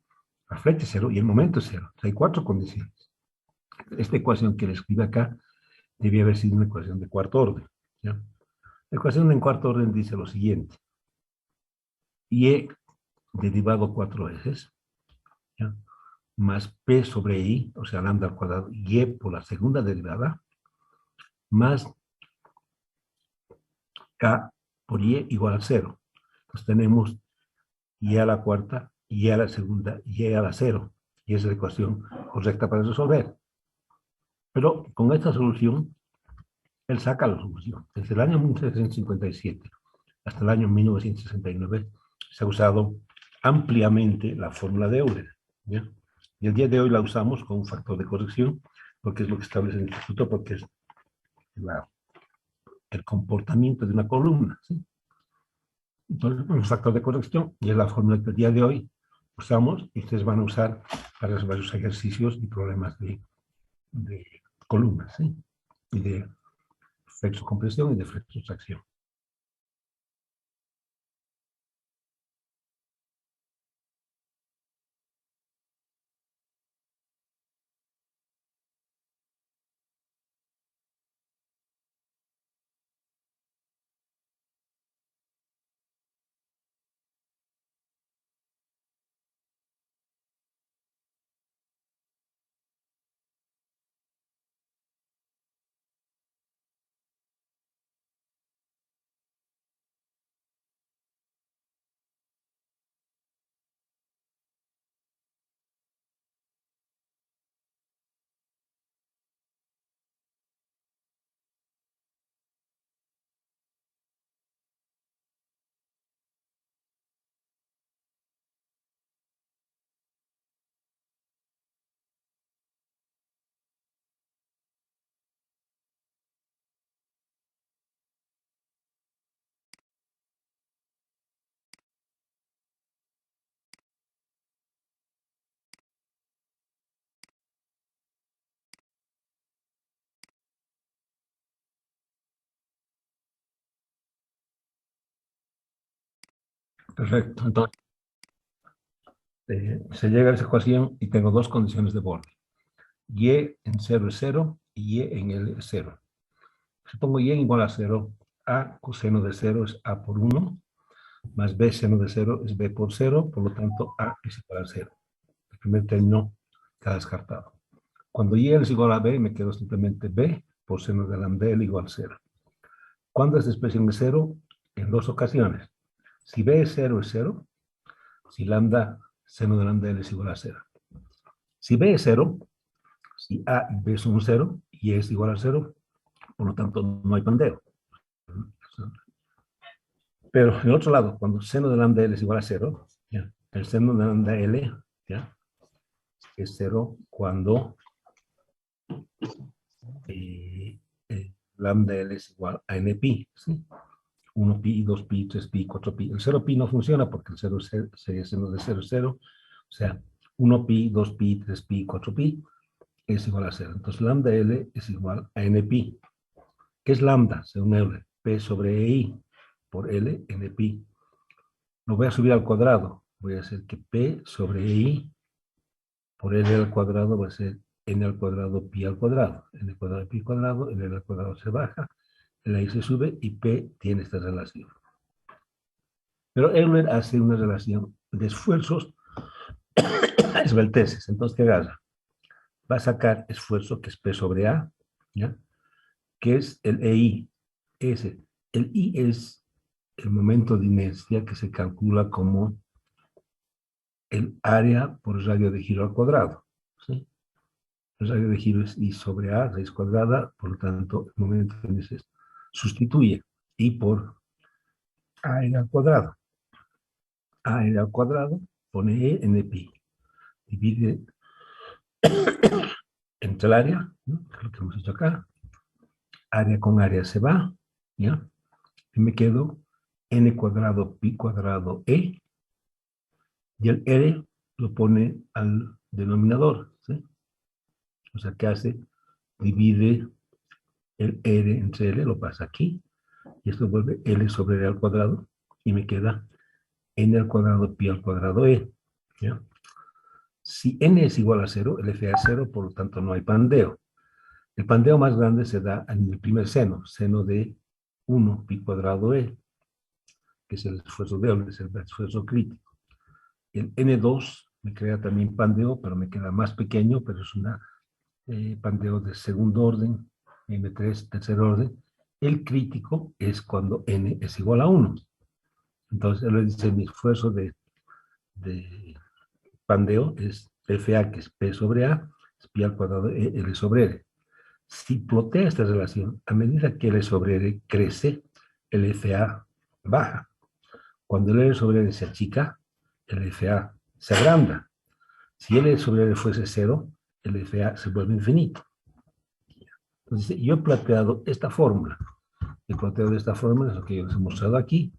la flecha es 0 y el momento es 0. O sea, hay cuatro condiciones. Esta ecuación que le escribe acá debía haber sido una ecuación de cuarto orden. ¿Ya? La ecuación en cuarto orden dice lo siguiente. Y derivado 4 veces, ¿ya? Más P sobre I, o sea, lambda al cuadrado, Y por la segunda derivada, más K por Y igual a 0. Entonces tenemos Y a la cuarta, Y a la segunda, Y a la 0. Y esa es la ecuación correcta para resolver. Pero con esta solución, él saca la solución. Desde el año 1757 hasta el año 1969 se ha usado ampliamente la fórmula de Euler. ¿Ya? Y el día de hoy la usamos con un factor de corrección, porque es lo que establece el instituto, porque es el comportamiento de una columna. ¿Sí? Entonces, un factor de corrección, y es la fórmula que el día de hoy usamos, y ustedes van a usar para resolver sus ejercicios y problemas de columnas, ¿sí? Y de flexo-compresión y de flexo-tracción. Perfecto. Entonces, se llega a esa ecuación y tengo dos condiciones de borde. Y en 0 es 0 y Y en L es 0. Si pongo Y igual a 0, A coseno de 0 es A por 1, más B seno de 0 es B por 0, por lo tanto A es igual a 0. El primer término queda descartado. Cuando Y es igual a B, me quedo simplemente B por seno de lambda L igual a 0. ¿Cuándo esta expresión es 0? En dos ocasiones. Si B es 0, es 0. Si lambda seno de lambda L es igual a 0. Si B es 0, Si A y B son 0 y E es igual a 0, por lo tanto no hay pandeo. Pero en el otro lado, cuando seno de lambda L es igual a 0, ¿ya? El seno de lambda L, ¿ya?, es 0 cuando lambda L es igual a npi, ¿sí? 1pi, 2pi, 3pi, 4pi. El 0pi no funciona porque el 0 sería seno de 0, 0. O sea, 1pi, 2pi, 3pi, 4pi es igual a 0. Entonces, lambda L es igual a npi. ¿Qué es lambda? Según Euler, P sobre I por L, npi. Lo voy a subir al cuadrado. Voy a hacer que P sobre I por L al cuadrado va a ser N al cuadrado pi al cuadrado. N al cuadrado pi al cuadrado, L al cuadrado se baja, L ahí se sube y P tiene esta relación. Pero Euler hace una relación de esfuerzos esbelteces. Entonces, ¿qué agarra? Va a sacar esfuerzo, que es P sobre A, ¿ya?, que es el EI. El I es el momento de inercia que se calcula como el área por radio de giro al cuadrado, ¿sí? El radio de giro es I sobre A, raíz cuadrada, por lo tanto, el momento de inercia sustituye I por A al cuadrado. A al cuadrado pone E en pi. Divide entre el área, ¿no?, que es lo que hemos hecho acá. Área con área se va, ¿ya? Y me quedo n cuadrado pi cuadrado e, y el r lo pone al denominador, ¿sí? O sea, ¿qué hace? Divide el r entre l, lo pasa aquí, y esto vuelve l sobre r al cuadrado, y me queda n al cuadrado pi al cuadrado e, ¿ya? Si n es igual a 0, el FA es 0, por lo tanto no hay pandeo. El pandeo más grande se da en el primer seno, seno de 1 pi cuadrado e, que es el esfuerzo de Euler, es el esfuerzo crítico. El N2 me crea también pandeo, pero me queda más pequeño, pero es una pandeo de segundo orden, N3 tercer orden. El crítico es cuando N es igual a 1. Entonces, él le dice, mi esfuerzo de pandeo es FA, que es P sobre A, es pi al cuadrado E, L sobre R. Si plotea esta relación, a medida que L sobre R crece, el FA baja. Cuando el L sobre R se achica, el FA se agranda. Si L sobre R fuese 0, el FA se vuelve infinito. Entonces, yo he planteado esta fórmula. El planteo de esta fórmula es lo que yo les he mostrado aquí.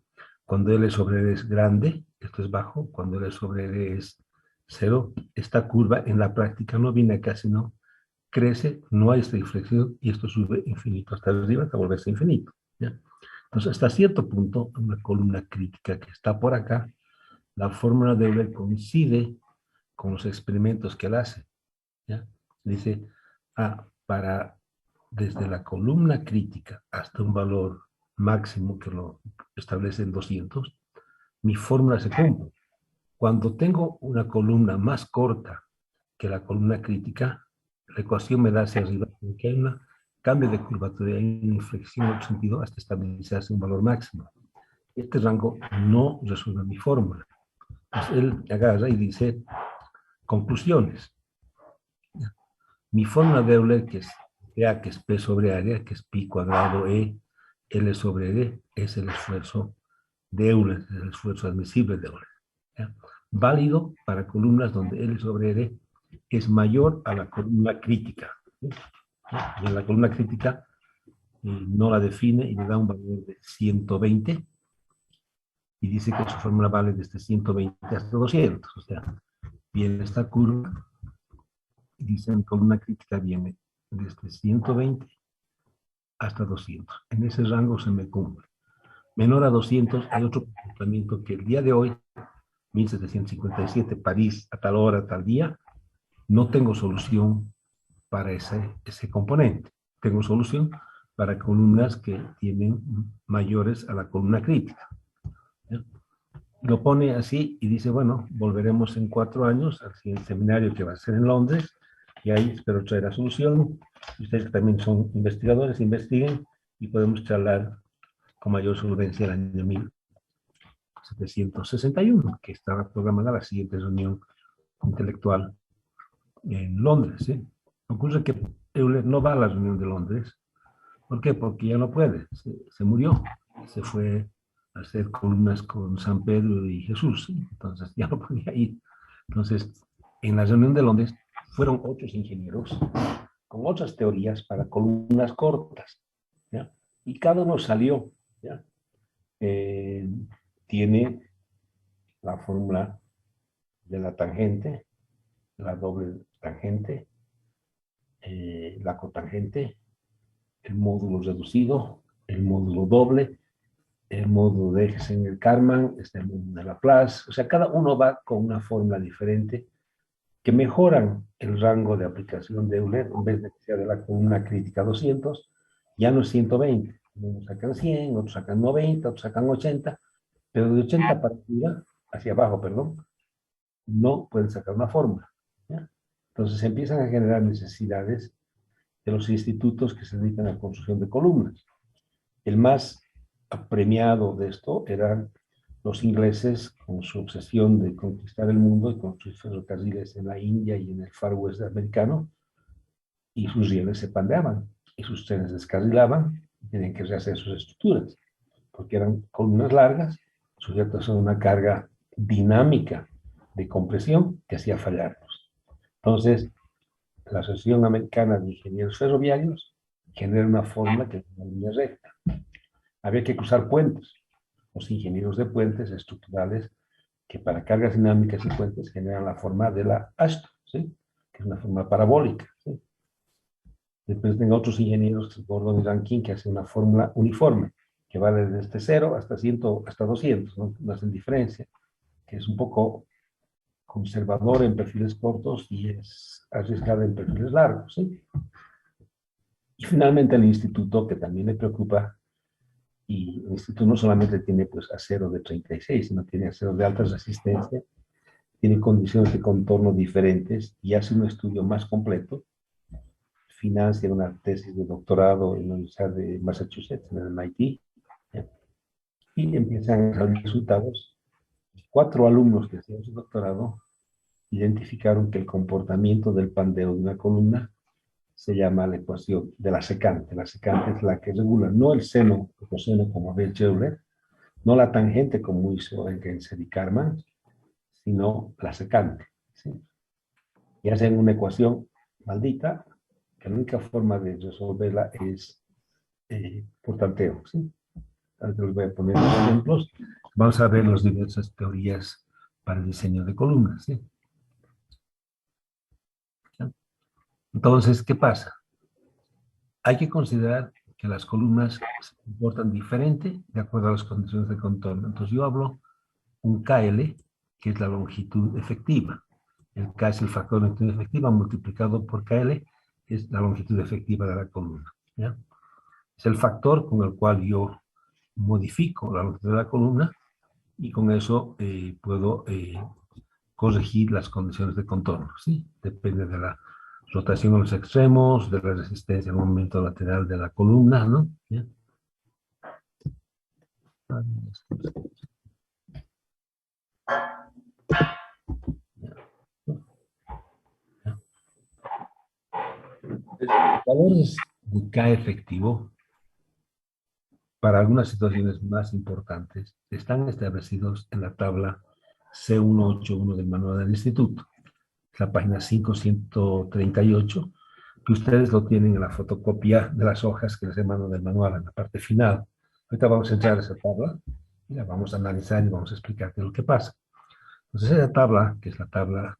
Cuando L sobre R es grande, esto es bajo. Cuando L sobre R es 0, esta curva en la práctica no viene acá, sino crece, no hay esta inflexión y esto sube infinito hasta arriba, hasta volverse infinito, ¿ya? Entonces, hasta cierto punto, una columna crítica que está por acá, la fórmula de Euler coincide con los experimentos que él hace, ¿ya? Dice, desde la columna crítica hasta un valor máximo que lo establece en 200, mi fórmula se cumple. Cuando tengo una columna más corta que la columna crítica, la ecuación me da hacia arriba, porque hay un cambio de curvatura, hay una inflexión en otro sentido hasta estabilizarse un valor máximo. Este rango no resuelve mi fórmula. Entonces él agarra y dice, conclusiones. Mi fórmula de Euler, que es A, que es P sobre área, que es pi cuadrado E, L sobre D, es el esfuerzo de Euler, es el esfuerzo admisible de Euler, ¿ya? Válido para columnas donde L sobre D es mayor a la columna crítica, ¿sí? Y en la columna crítica no la define y le da un valor de 120 y dice que su fórmula vale desde 120 hasta 200. O sea, viene esta curva y dice en columna crítica viene desde 120 hasta 200. En ese rango se me cumple. Menor a 200 hay otro comportamiento que el día de hoy, 1757, París, a tal hora, tal día, no tengo solución para ese componente. Tengo solución para columnas que tienen mayores a la columna crítica, ¿ya? Lo pone así y dice, bueno, volveremos en 4 años al siguiente seminario que va a ser en Londres y ahí espero traer la solución. Ustedes que también son investigadores, investiguen y podemos charlar con mayor solvencia el año 1761, que estaba programada la siguiente reunión intelectual en Londres, ¿sí? Ocurre que Euler no va a la reunión de Londres. ¿Por qué? Porque ya no puede. Se murió. Se fue a hacer columnas con San Pedro y Jesús. ¿Sí? Entonces ya no podía ir. Entonces, en la reunión de Londres fueron otros ingenieros con otras teorías para columnas cortas. ¿Ya? Y cada uno salió. ¿Ya? Tiene la fórmula de la tangente, la doble tangente, la cotangente, el módulo reducido, el módulo doble, el módulo de ejes en el Karman, el módulo de Laplace. O sea, cada uno va con una fórmula diferente que mejoran el rango de aplicación de Euler. En vez de que sea de la columna crítica 200, ya no es 120. Unos sacan 100, otros sacan 90, otros sacan 80, pero de 80 para arriba, hacia abajo, perdón, no pueden sacar una fórmula. ¿Ya? Entonces empiezan a generar necesidades de los institutos que se dedican a la construcción de columnas. El más premiado de esto eran los ingleses con su obsesión de conquistar el mundo y construir ferrocarriles en la India y en el Far West americano, y sus rieles se pandeaban y sus trenes descarrilaban y tenían que rehacer sus estructuras, porque eran columnas largas, sujetas a una carga dinámica de compresión que hacía fallarlos. Entonces, la Asociación Americana de Ingenieros Ferroviarios genera una fórmula que es una línea recta. Había que cruzar puentes. Los ingenieros de puentes estructurales que para cargas dinámicas y puentes generan la forma de la Ashton, ¿sí? Que es una forma parabólica. ¿Sí? Después tengo otros ingenieros, Gordon y Rankin, que hacen una fórmula uniforme, que va desde 0 hasta 100, hasta 200, ¿no? No hacen diferencia, que es un poco conservador en perfiles cortos y es arriesgada en perfiles largos. ¿Sí? Y finalmente el instituto, que también le preocupa, y el instituto no solamente tiene pues acero de 36, sino tiene acero de alta resistencia, tiene condiciones de contorno diferentes y hace un estudio más completo, financia una tesis de doctorado en la Universidad de Massachusetts, en el MIT, y empiezan a salir resultados. 4 alumnos que hacían su doctorado identificaron que el comportamiento del pandeo de una columna se llama la ecuación de la secante. La secante es la que regula no el seno o coseno como ve Euler, no la tangente como hizo Engels y Karman, sino la secante. ¿Sí? Y hacen una ecuación maldita que la única forma de resolverla es por tanteo. ¿Sí? Ahora les voy a poner los ejemplos. Vamos a ver las diversas teorías para el diseño de columnas. ¿Sí? Entonces, ¿qué pasa? Hay que considerar que las columnas se comportan diferente de acuerdo a las condiciones de contorno. Entonces yo hablo un KL, que es la longitud efectiva. El K es el factor de longitud efectiva multiplicado por KL, que es la longitud efectiva de la columna. ¿Ya? Es el factor con el cual yo modifico la longitud de la columna y con eso puedo corregir las condiciones de contorno. ¿Sí? Depende de la rotación en los extremos, de la resistencia al momento lateral de la columna, ¿no? ¿Ya? Los valores de K efectivo para algunas situaciones más importantes están establecidos en la tabla C181 del manual del instituto, la página 538, que ustedes lo tienen en la fotocopia de las hojas que les mando del manual en la parte final. Ahorita vamos a entrar a esa tabla y la vamos a analizar y vamos a explicar qué es lo que pasa. Entonces, esa tabla, que es la tabla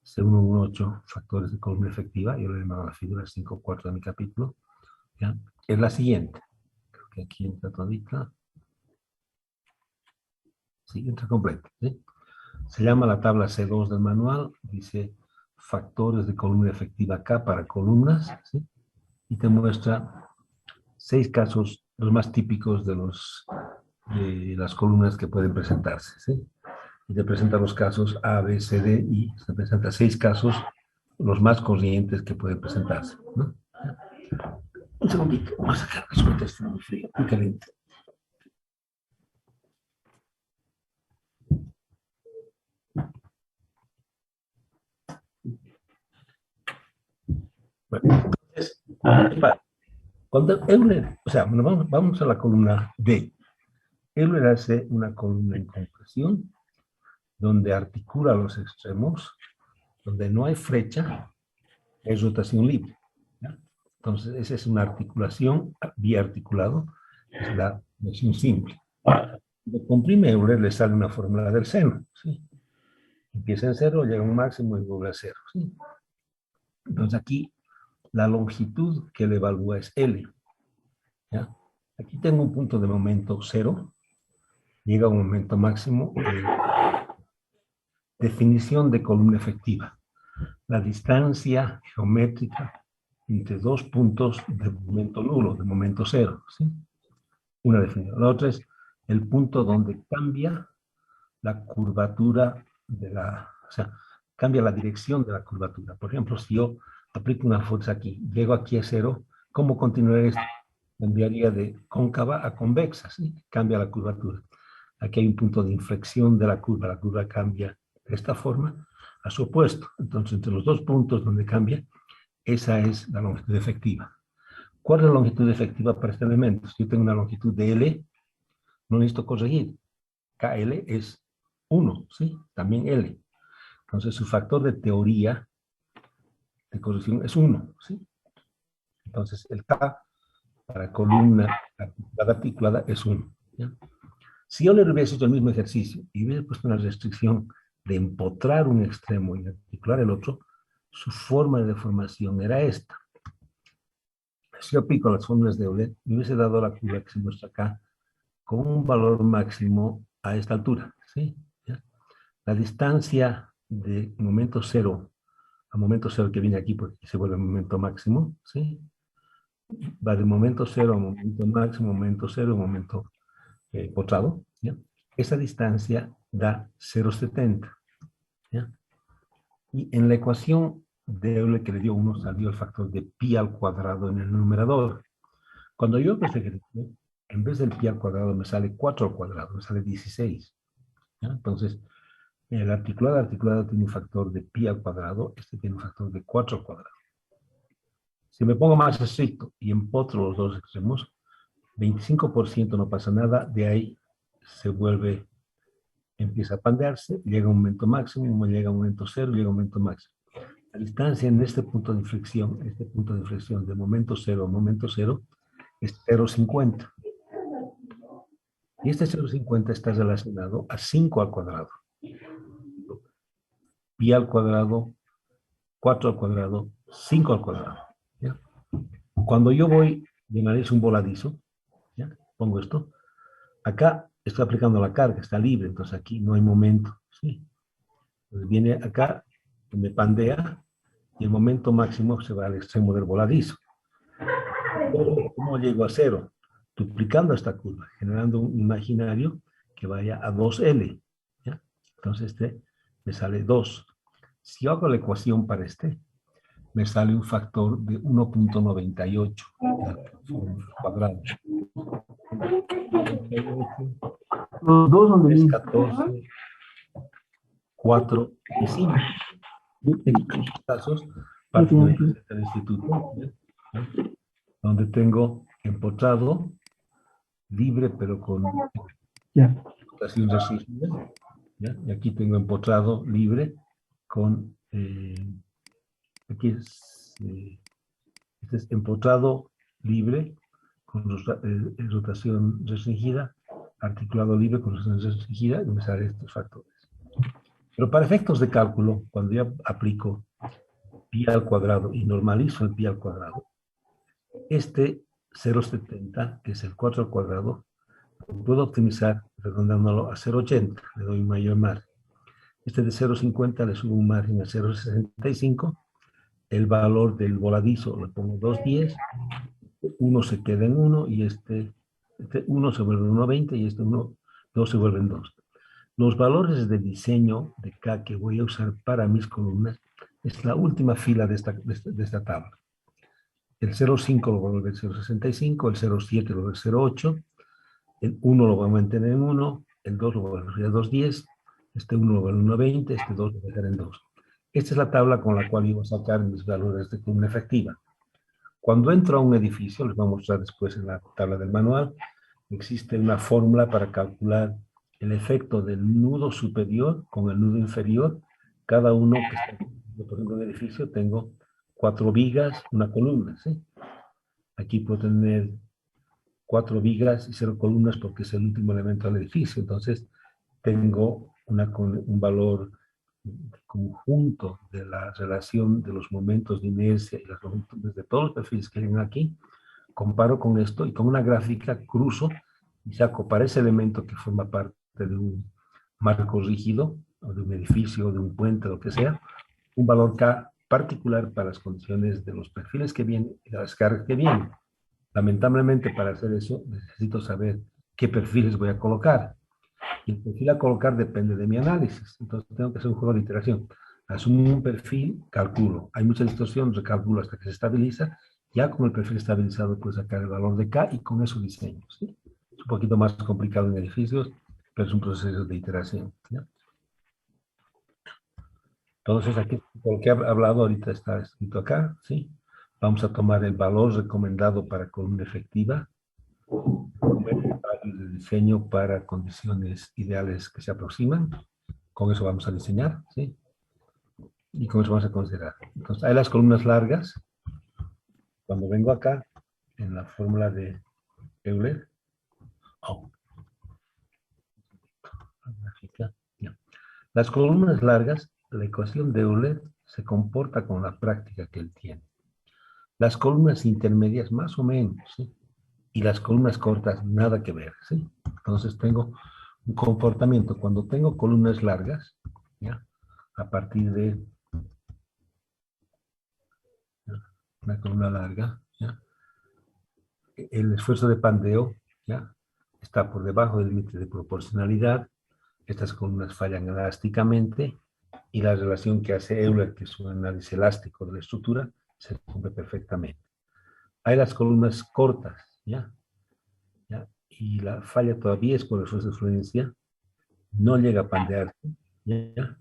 C118, factores de columna efectiva, yo le he llamado la figura 5.4 de mi capítulo, ¿ya? Es la siguiente. Creo que aquí entra todita. Sí, entra completa. ¿Sí? Se llama la tabla C2 del manual, dice factores de columna efectiva K para columnas, ¿sí? Y te muestra 6 casos, los más típicos de las columnas que pueden presentarse, ¿sí? Y te presenta los casos A, B, C, D, y te presenta 6 casos, los más corrientes que pueden presentarse, ¿no? Un segundito, vamos a sacar las cuentas, está muy frío, muy caliente. Bueno, entonces, cuando Euler, o sea, vamos a la columna D. Euler hace una columna en compresión donde articula los extremos, donde no hay flecha, es rotación libre. ¿Ya? Entonces, esa es una articulación biarticulado, es la versión simple. Cuando comprime Euler, le sale una fórmula del seno. ¿Sí? Empieza en cero, llega a un máximo y vuelve a cero. ¿Sí? Entonces, aquí la longitud que le evalúa es L. ¿Ya? Aquí tengo un punto de momento cero, llega a un momento máximo. Definición de columna efectiva. La distancia geométrica entre dos puntos de momento nulo, de momento cero. ¿Sí? Una definición. La otra es el punto donde cambia la curvatura de o sea, cambia la dirección de la curvatura. Por ejemplo, si yo aplico una fuerza aquí, llego aquí a cero, ¿cómo continuaría esto? Cambiaría de cóncava a convexa, ¿sí? Cambia la curvatura. Aquí hay un punto de inflexión de la curva cambia de esta forma a su opuesto. Entonces, entre los dos puntos donde cambia, esa es la longitud efectiva. ¿Cuál es la longitud efectiva para este elemento? Si yo tengo una longitud de L, no necesito corregir. KL es 1, ¿sí? También L. Entonces, su factor de teoría de corrección es 1, ¿sí? Entonces, el K para columna articulada es 1. ¿Ya? Si yo le hubiese hecho el mismo ejercicio y hubiese puesto una restricción de empotrar un extremo y articular el otro, su forma de deformación era esta. Si yo aplico las fórmulas de Euler, me hubiese dado la curva que se muestra acá con un valor máximo a esta altura. ¿Sí? ¿Ya? La distancia de momento cero a momento cero que viene aquí porque se vuelve momento máximo, ¿sí? Va de momento cero a momento cero, momento potrado, ¿ya? Esa distancia da 0,70, ¿ya? Y en la ecuación de Euler que le dio 1 salió el factor de pi al cuadrado en el numerador. Cuando yo hago este ejercicio, en vez del pi al cuadrado me sale 4 al cuadrado, me sale 16. ¿Ya? Entonces, el articulado tiene un factor de pi al cuadrado, este tiene un factor de 4 al cuadrado. Si me pongo más estricto y empotro los dos extremos, 25% no pasa nada, de ahí se vuelve, empieza a pandearse, llega a un momento máximo, llega a un momento cero, llega a un momento máximo. La distancia en este punto de inflexión, de momento cero a momento cero, es 0,50. Y este 0,50 está relacionado a 5 al cuadrado. Pi al cuadrado, 4 al cuadrado, 5 al cuadrado. ¿Ya? Cuando yo voy y analizo un voladizo, ¿ya? Pongo esto, acá estoy aplicando la carga, está libre, entonces aquí no hay momento. ¿Sí? Entonces viene acá, me pandea, y el momento máximo se va al extremo del voladizo. ¿Cómo llego a cero? Duplicando esta curva, generando un imaginario que vaya a 2L. ¿Ya? Entonces me sale 2. Si hago la ecuación para me sale un factor de 1,98 cuadrado. Los dos son de Es mí. 14, 4 y 5. En estos casos, parte del instituto, ¿ya? Donde tengo empotrado, libre, pero con rotación restringida. ¿Ya? Y aquí tengo empotrado, libre, con, aquí este es empotrado, libre, con rotación restringida, articulado libre con rotación restringida, y me salen estos factores. Pero para efectos de cálculo, cuando yo aplico pi al cuadrado y normalizo el pi al cuadrado, este 0,70, que es el 4 al cuadrado, lo puedo optimizar redondándolo a 0,80, le doy un mayor margen. Este de 0,50 le subo un margen a 0,65, el valor del voladizo le pongo 2,10, uno se queda en 1 y este 1 se vuelve 1,20 y este 2 se vuelven 2. Los valores de diseño de K que voy a usar para mis columnas es la última fila de esta tabla. El 0,5 lo voy a volver 0,65, el 0,7 lo voy a 0,8, el 1 lo voy a mantener en 1, el 2 lo voy a volver a 2,10, este 1 lo voy a 1,20, este 2 lo voy a dejar en 2. Esta es la tabla con la cual iba a sacar mis valores de columna efectiva. Cuando entro a un edificio, les voy a mostrar después en la tabla del manual, existe una fórmula para calcular el efecto del nudo superior con el nudo inferior. Cada uno que está, por ejemplo, en un edificio, tengo 4 vigas, una columna, ¿sí? Aquí puedo tener 4 vigas y 0 columnas porque es el último elemento del edificio. Entonces, tengo un valor conjunto de la relación de los momentos de inercia y las longitudes de todos los perfiles que vienen aquí. Comparo con esto y con una gráfica cruzo y saco para ese elemento que forma parte de un marco rígido, o de un edificio, o de un puente, lo que sea, un valor K particular para las condiciones de los perfiles que vienen y de las cargas que vienen. Lamentablemente, para hacer eso, necesito saber qué perfiles voy a colocar. Y el perfil a colocar depende de mi análisis. Entonces, tengo que hacer un juego de iteración. Asumo un perfil, calculo. Hay mucha distorsión, recalculo hasta que se estabiliza. Ya con el perfil estabilizado, puedo sacar el valor de K y con eso diseño, ¿sí? Es un poquito más complicado en edificios, pero es un proceso de iteración, ¿ya? Entonces, aquí, por lo que he hablado ahorita está escrito acá, ¿sí? Vamos a tomar el valor recomendado para columna efectiva, de diseño para condiciones ideales que se aproximan. Con eso vamos a diseñar, ¿sí? Y con eso vamos a considerar. Entonces, hay las columnas largas. Cuando vengo acá, en la fórmula de Euler, las columnas largas, la ecuación de Euler se comporta con la práctica que él tiene. Las columnas intermedias, más o menos, ¿sí? Y las columnas cortas, nada que ver, ¿sí? Entonces tengo un comportamiento. Cuando tengo columnas largas, ¿ya? A partir de una columna larga, ¿ya? El esfuerzo de pandeo, ¿ya? Está por debajo del límite de proporcionalidad. Estas columnas fallan elásticamente y la relación que hace Euler, que es un análisis elástico de la estructura, se cumple perfectamente. Hay las columnas cortas, ¿ya? ¿Ya? Y la falla todavía es por el esfuerzo de fluencia, no llega a pandearse, ¿ya?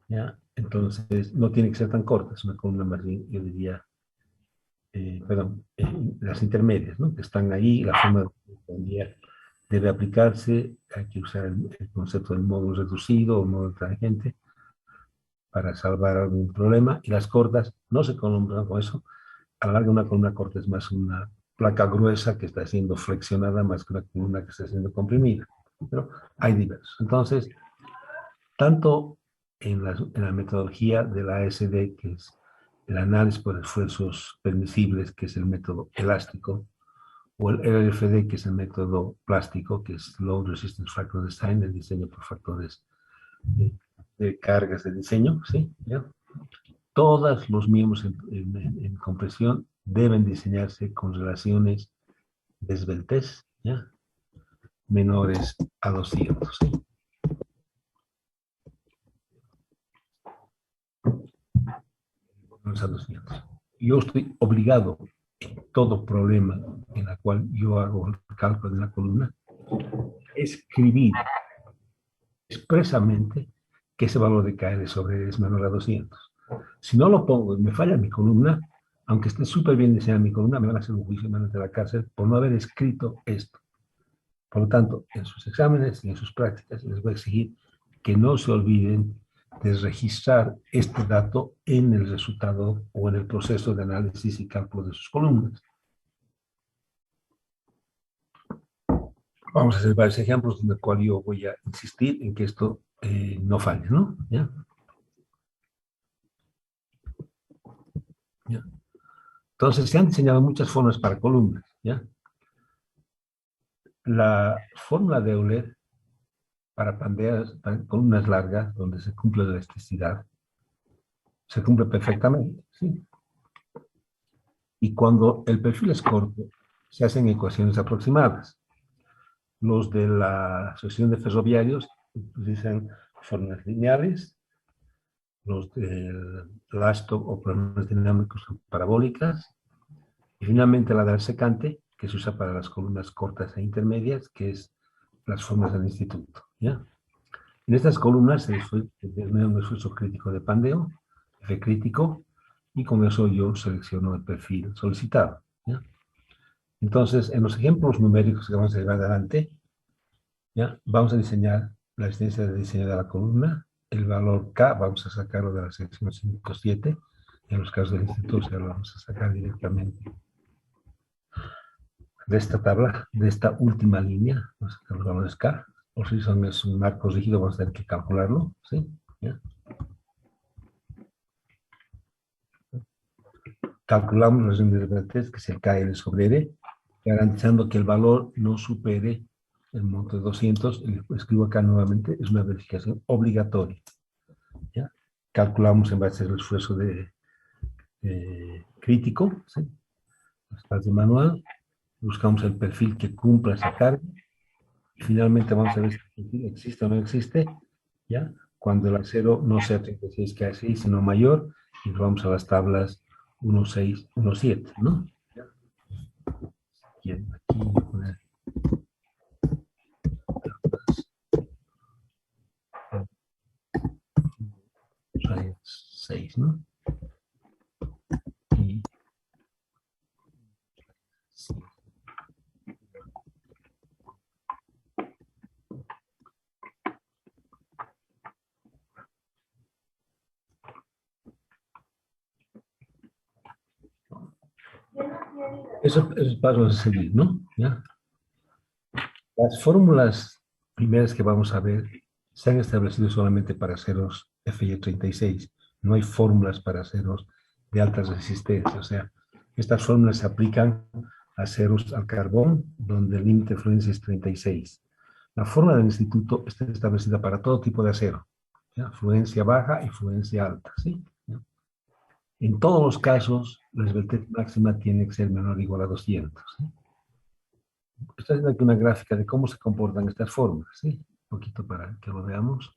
¿Ya? Entonces, no tiene que ser tan corta, es una columna más bien, yo diría, las intermedias, ¿no? Que están ahí, la forma de debe aplicarse, hay que usar el concepto del módulo reducido o módulo tangente para salvar algún problema, y las cortas no se columbran con eso. A la larga, una columna corta es más una placa gruesa que está siendo flexionada más que una columna que está siendo comprimida, pero hay diversos. Entonces, tanto en la metodología de la ASD, que es el análisis por esfuerzos permisibles, que es el método elástico, o el LFD, que es el método plástico, que es Load Resistance Factor Design, el diseño por factores de cargas de diseño, ¿sí? ¿Ya? Todos los miembros en compresión deben diseñarse con relaciones de esbeltez, ¿ya? Menores a 200, ¿sí? Menores a 200. Yo estoy obligado en todo problema en el cual yo hago el cálculo de la columna, escribir expresamente que ese valor de KL sobre es menor a 200. Si no lo pongo y me falla mi columna, aunque esté súper bien diseñada mi columna, me van a hacer un juicio, me van a meter a la cárcel por no haber escrito esto. Por lo tanto, en sus exámenes y en sus prácticas les voy a exigir que no se olviden de registrar este dato en el resultado o en el proceso de análisis y cálculo de sus columnas. Vamos a hacer varios ejemplos en el cual yo voy a insistir en que esto no falle, ¿no? ¿Ya? ¿Ya? Entonces, se han diseñado muchas formas para columnas, ¿ya? La fórmula de Euler para pandeas, columnas largas, donde se cumple la elasticidad, se cumple perfectamente, ¿sí? Y cuando el perfil es corto, se hacen ecuaciones aproximadas. Los de la Asociación de Ferroviarios utilizan fórmulas lineales, los del LASTO o problemas dinámicos son parabólicas, y finalmente la del secante, que se usa para las columnas cortas e intermedias, que es las formas del instituto, ¿ya? En estas columnas se determina un esfuerzo crítico de pandeo, F crítico, y con eso yo selecciono el perfil solicitado, ¿ya? Entonces, en los ejemplos numéricos que vamos a llevar adelante, ¿ya? Vamos a diseñar la existencia de diseño de la columna, el valor K, vamos a sacarlo de la sección 5.7, en los casos del instituto se lo vamos a sacar directamente de esta tabla, de esta última línea, vamos a sacar los valores K, o si es un marco rígido, vamos a tener que calcularlo, ¿sí? ¿Ya? Calculamos la relación de vertex, que es el KL sobre R, garantizando que el valor no supere el monto de 200. Lo escribo acá nuevamente, es una verificación obligatoria, ¿ya? Calculamos en base al esfuerzo crítico, ¿sí? Espacio manual, buscamos el perfil que cumpla esa carga, y finalmente vamos a ver si el perfil existe o no existe, ¿ya? Cuando el acero no sea 36 KSI, sino mayor, y nos vamos a las tablas 1.6, 1.7, ¿no? Aquí voy a poner tablas 6, ¿no? Y sí. Eso es paso a seguir, ¿no? ¿Ya? Las fórmulas primeras que vamos a ver se han establecido solamente para aceros FY36. No hay fórmulas para aceros de altas resistencias. O sea, estas fórmulas se aplican a aceros al carbón, donde el límite de fluencia es 36. La fórmula del instituto está establecida para todo tipo de acero, ¿ya? Fluencia baja y fluencia alta, ¿sí? ¿Ya? En todos los casos, la esbeltez máxima tiene que ser menor o igual a 200, ¿sí? Estoy haciendo aquí una gráfica de cómo se comportan estas formas, ¿sí? Un poquito para que lo veamos.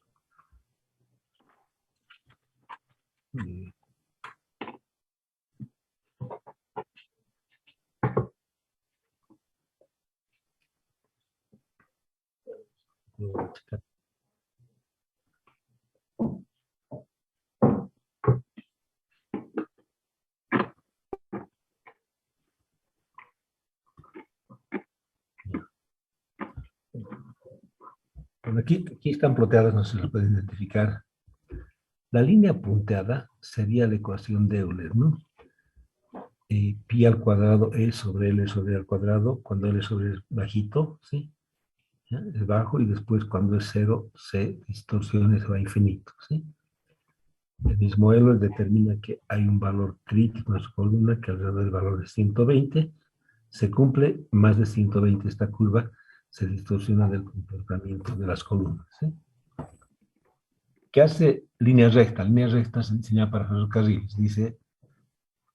Bueno, aquí están ploteadas, no sé si lo pueden identificar. La línea punteada sería la ecuación de Euler, ¿no? Pi al cuadrado E sobre L sobre L al cuadrado, cuando L sobre es bajito, ¿sí? ¿Ya? Es bajo, y después cuando es cero se distorsiona y se va a infinito, ¿sí? El mismo Euler determina que hay un valor crítico en su columna que alrededor del valor de 120, se cumple más de 120 esta curva, se distorsiona del comportamiento de las columnas, ¿sí? ¿Qué hace línea recta? Línea recta se diseña para ferrocarriles. Dice,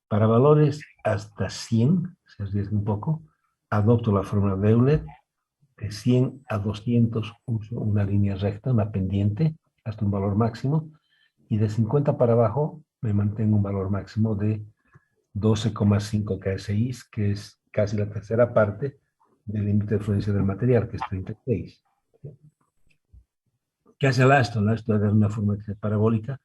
para valores hasta 100, se arriesga un poco, adopto la fórmula de Euler. De 100 a 200 uso una línea recta, una pendiente, hasta un valor máximo. Y de 50 para abajo me mantengo un valor máximo de 12,5 KSI, que es casi la tercera parte del límite de fluencia del material, que es 36. ¿Qué hace el astro? El astro da una forma que es parabólica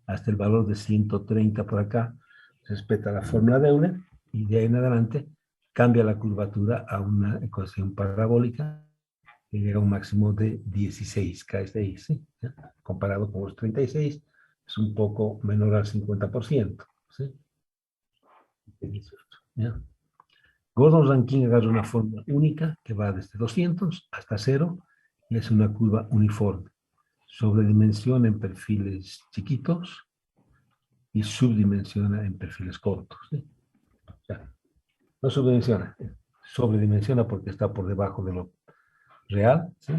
hasta el valor de 130 por acá, respeta la fórmula de Euler, y de ahí en adelante cambia la curvatura a una ecuación parabólica que llega a un máximo de 16 KSI, ¿sí? ¿Ya? Comparado con los 36, es un poco menor al 50%, ¿sí? ¿Ya? Gordon-Rankin agarra una fórmula única que va desde 200 hasta 0 y es una curva uniforme. Sobredimensiona en perfiles chiquitos y subdimensiona en perfiles cortos, ¿sí? O sea, no subdimensiona, sobredimensiona porque está por debajo de lo real, ¿sí?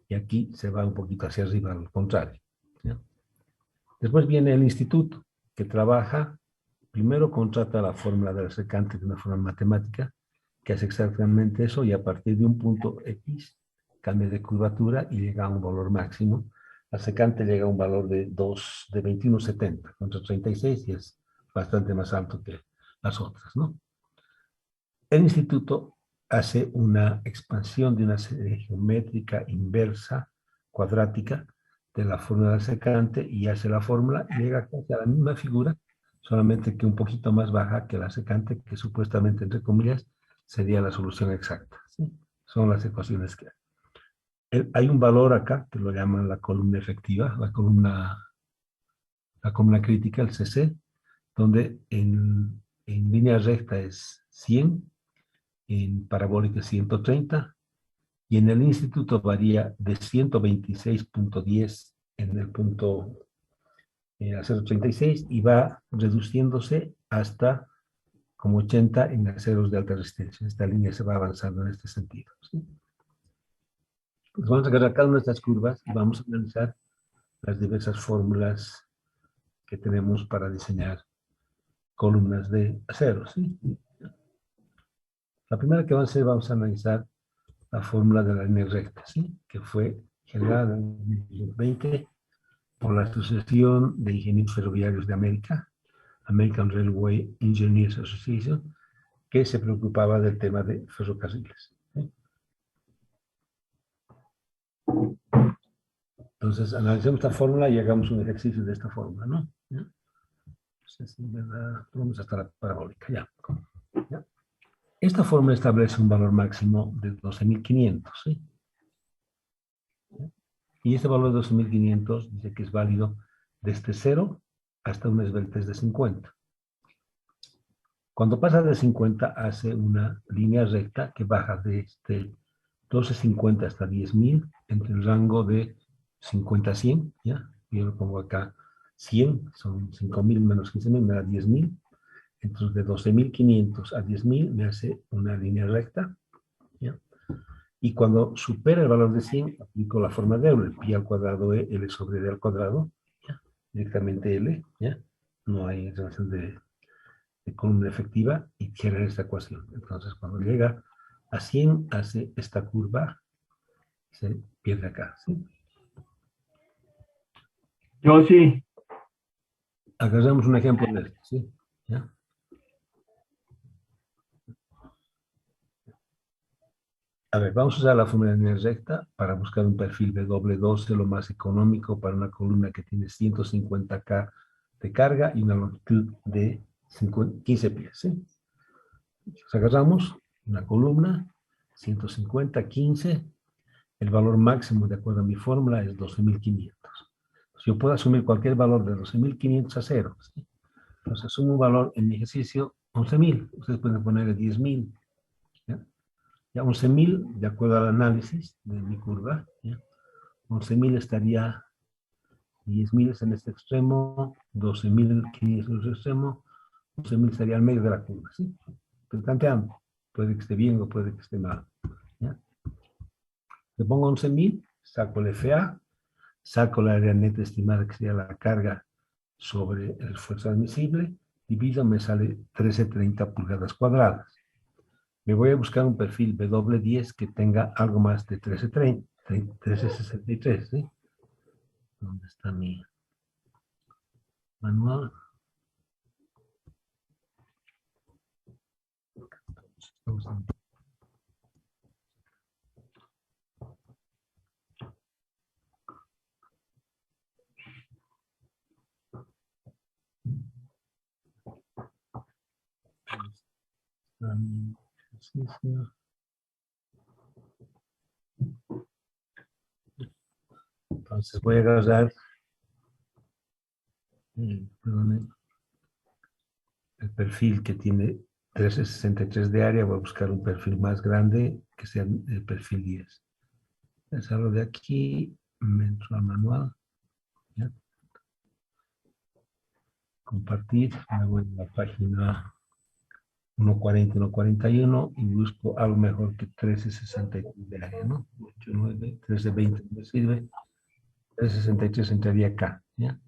Y aquí se va un poquito hacia arriba, al contrario, ¿sí? Después viene el instituto, que trabaja, primero contrata la fórmula del secante de una forma matemática, que hace exactamente eso, y a partir de un punto X cambia de curvatura y llega a un valor máximo. La secante llega a un valor de 21,70 contra 36, y es bastante más alto que las otras, ¿no? El instituto hace una expansión de una serie geométrica inversa cuadrática de la fórmula secante y hace la fórmula y llega casi a la misma figura, solamente que un poquito más baja que la secante, que supuestamente, entre comillas, sería la solución exacta. ¿Sí? Son las ecuaciones que hay. Hay un valor acá que lo llaman la columna efectiva, la columna crítica, el CC, donde en línea recta es 100, en parabólica es 130, y en el instituto varía de 126.10 en el punto a 0.36 y va reduciéndose hasta como 80 en aceros de alta resistencia. Esta línea se va avanzando en este sentido. ¿Sí? Pues vamos a agarrar cada una de estas curvas y vamos a analizar las diversas fórmulas que tenemos para diseñar columnas de acero. ¿Sí? La primera que vamos a analizar la fórmula de la línea recta, ¿sí? Que fue generada en 2020 por la Asociación de Ingenieros Ferroviarios de América, American Railway Engineers Association, que se preocupaba del tema de ferrocarriles. ¿Sí? Entonces, analicemos esta fórmula y hagamos un ejercicio de esta fórmula, ¿no? ¿Ya? Entonces, vamos hasta la parabólica, ya. ¿Ya? Esta fórmula establece un valor máximo de 12.500, ¿sí? Y este valor de 12.500 dice que es válido desde 0 hasta una esbeltez de 50. Cuando pasa de 50 hace una línea recta que baja desde 12.50 hasta 10.000 entre el rango de 50 a 100, ¿ya? Yo lo pongo acá 100, son 5.000 menos 15.000, me da 10.000. Entonces de 12.500 a 10.000 me hace una línea recta, ¿ya? Y cuando supera el valor de 100, aplico la forma de Euler, pi al cuadrado e, L sobre D al cuadrado, ¿ya? Directamente L, ¿ya? No hay relación de columna efectiva y genera esta ecuación. Entonces, cuando llega a 100, hace esta curva, se pierde acá, ¿sí? Yo sí. Agarramos un ejemplo de esto, ¿sí? ¿Ya? A ver, vamos a usar la fórmula de línea recta para buscar un perfil de doble 12, lo más económico para una columna que tiene 150K de carga y una longitud de 15 pies, ¿sí? Entonces, agarramos una columna, 150, 15, el valor máximo de acuerdo a mi fórmula es 12.500. Yo puedo asumir cualquier valor de 12.500 a 0, ¿sí? Entonces asumo un valor en mi ejercicio 11.000. Ustedes pueden ponerle 10.000. ¿Ya? Ya 11.000, de acuerdo al análisis de mi curva, ¿ya? 11.000 estaría, 10.000 es en este extremo, 12.500 en el otro extremo, 11.000 estaría al medio de la curva, ¿sí? Estoy planteando. Puede que esté bien o puede que esté mal. ¿Ya? Le pongo 11.000, saco el FA, saco la área neta estimada que sería la carga sobre el esfuerzo admisible, divido, me sale 1330 pulgadas cuadradas. Me voy a buscar un perfil W10 que tenga algo más de 1330, 1363, ¿sí? ¿Dónde está mi manual? Entonces voy a agarrar perdón, el perfil que tiene 1363 de área, voy a buscar un perfil más grande que sea el perfil 10. Salgo de aquí, me entro al manual, ¿ya? Compartir, me voy a la página 140, 141 y busco algo mejor que 1363 de área, ¿no? 89, 1320 me sirve, 1363 entraría acá, ¿ya?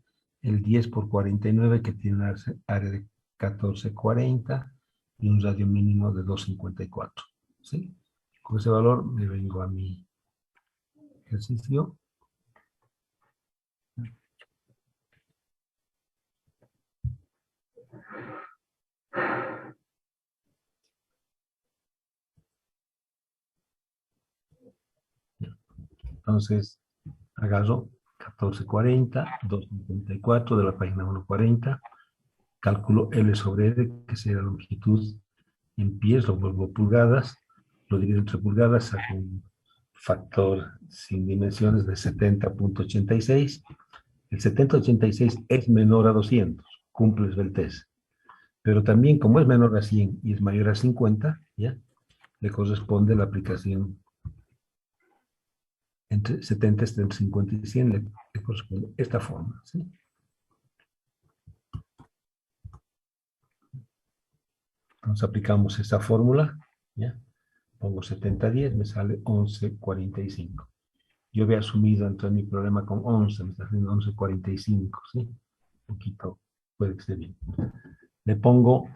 El 10 por 49 que tiene una área de 1440 y un radio mínimo de 254, ¿sí? Con ese valor me vengo a mi ejercicio. Entonces, agarro 1440, 254 de la página 140. Calculo L sobre R, que será la longitud en pies, lo vuelvo pulgadas, lo divido entre pulgadas, saco un factor sin dimensiones de 70.86. El 70.86 es menor a 200, cumple el test. Pero también, como es menor a 100 y es mayor a 50, ¿ya? Le corresponde la aplicación entre 70, entre 50 y 100, le corresponde esta forma, ¿sí? Entonces aplicamos esta fórmula, ¿ya? Pongo 70-10, me sale 11.45. Yo había asumido entonces mi problema con 11, me está haciendo 11.45, ¿sí? Un poquito, puede que esté bien. Le pongo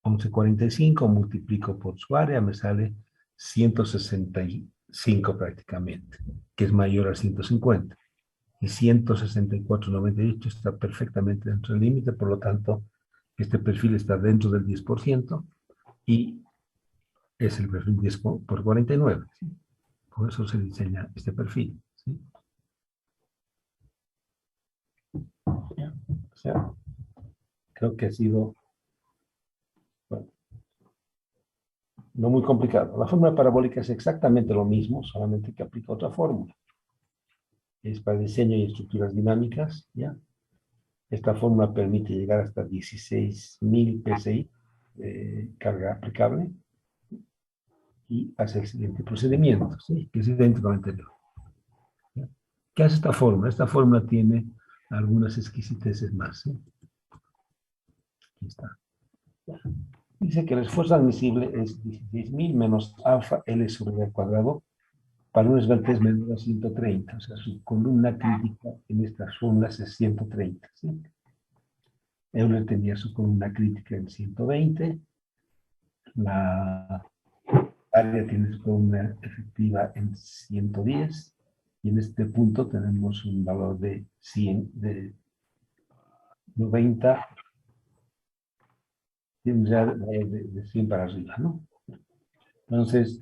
11.45, multiplico por su área, me sale 165 prácticamente, que es mayor a 150. Y 164.98 está perfectamente dentro del límite, por lo tanto, este perfil está dentro del 10% y es el perfil 10 por 49. ¿Sí? Por eso se diseña este perfil. ¿Sí? O sea, creo que ha sido, bueno, no muy complicado. La fórmula parabólica es exactamente lo mismo, solamente que aplica otra fórmula. Es para diseño y estructuras dinámicas, ¿ya? Esta fórmula permite llegar hasta 16.000 PSI de carga aplicable y hace el siguiente procedimiento, ¿sí? Que es idéntico al anterior. ¿Ya? ¿Qué hace esta fórmula? Esta fórmula tiene algunas exquisiteces más, ¿sí? Aquí está. ¿Ya? Dice que el esfuerzo admisible es 16.000 menos alfa L sobre el cuadrado para un esbeltez menor a 130. O sea, su columna crítica en estas fórmulas es 130, ¿sí? Euler tenía su columna crítica en 120. La área tiene su columna efectiva en 110. Y en este punto tenemos un valor de 100, de 90, tiene ya de 100 para arriba, ¿no? Entonces,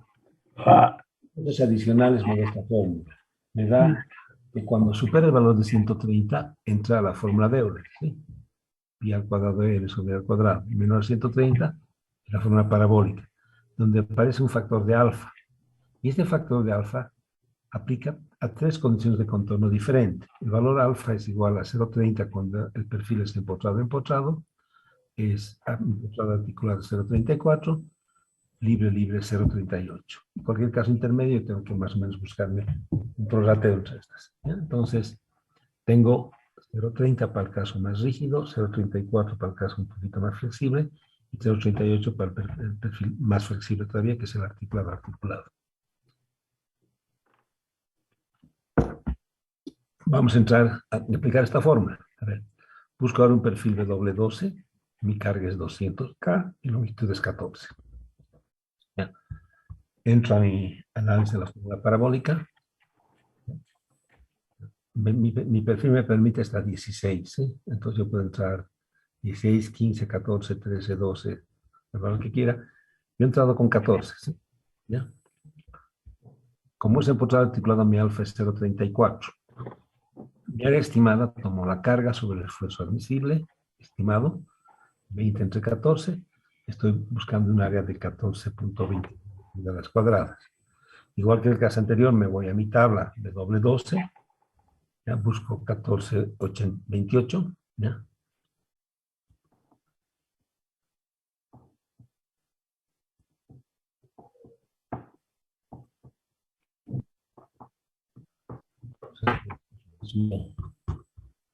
los adicionales me da esta fórmula. Me da que cuando supera el valor de 130, entra a la fórmula de Euler, ¿sí? Pi al cuadrado de L sobre L al cuadrado. Y menor a 130, la fórmula parabólica, donde aparece un factor de alfa. Y este factor de alfa aplica a tres condiciones de contorno diferentes. El valor alfa es igual a 0,30 cuando el perfil es empotrado, es empotrado articulado 0,34, libre 0,38. En cualquier caso intermedio tengo que más o menos buscarme un prorrateo entre estas. ¿Ya? Entonces, tengo 0,30 para el caso más rígido, 0,34 para el caso un poquito más flexible y 0,38 para el perfil más flexible todavía, que es el articulado. Vamos a entrar a aplicar esta fórmula. A ver, busco ahora un perfil de doble 12, mi carga es 200K y longitud es 14. Ya. Entro a mi análisis de la fórmula parabólica. Mi perfil me permite hasta 16, ¿sí? Entonces yo puedo entrar 16, 15, 14, 13, 12, el valor que quiera. Yo he entrado con 14, ¿sí? ¿Ya? Como es empotrado articulado, mi alfa es 0,34. Mi área estimada, tomo la carga sobre el esfuerzo admisible, estimado, 20 entre 14, estoy buscando un área de 14.20 unidades cuadradas. Igual que el caso anterior, me voy a mi tabla de doble 12, ya busco 14.28, ¿ya?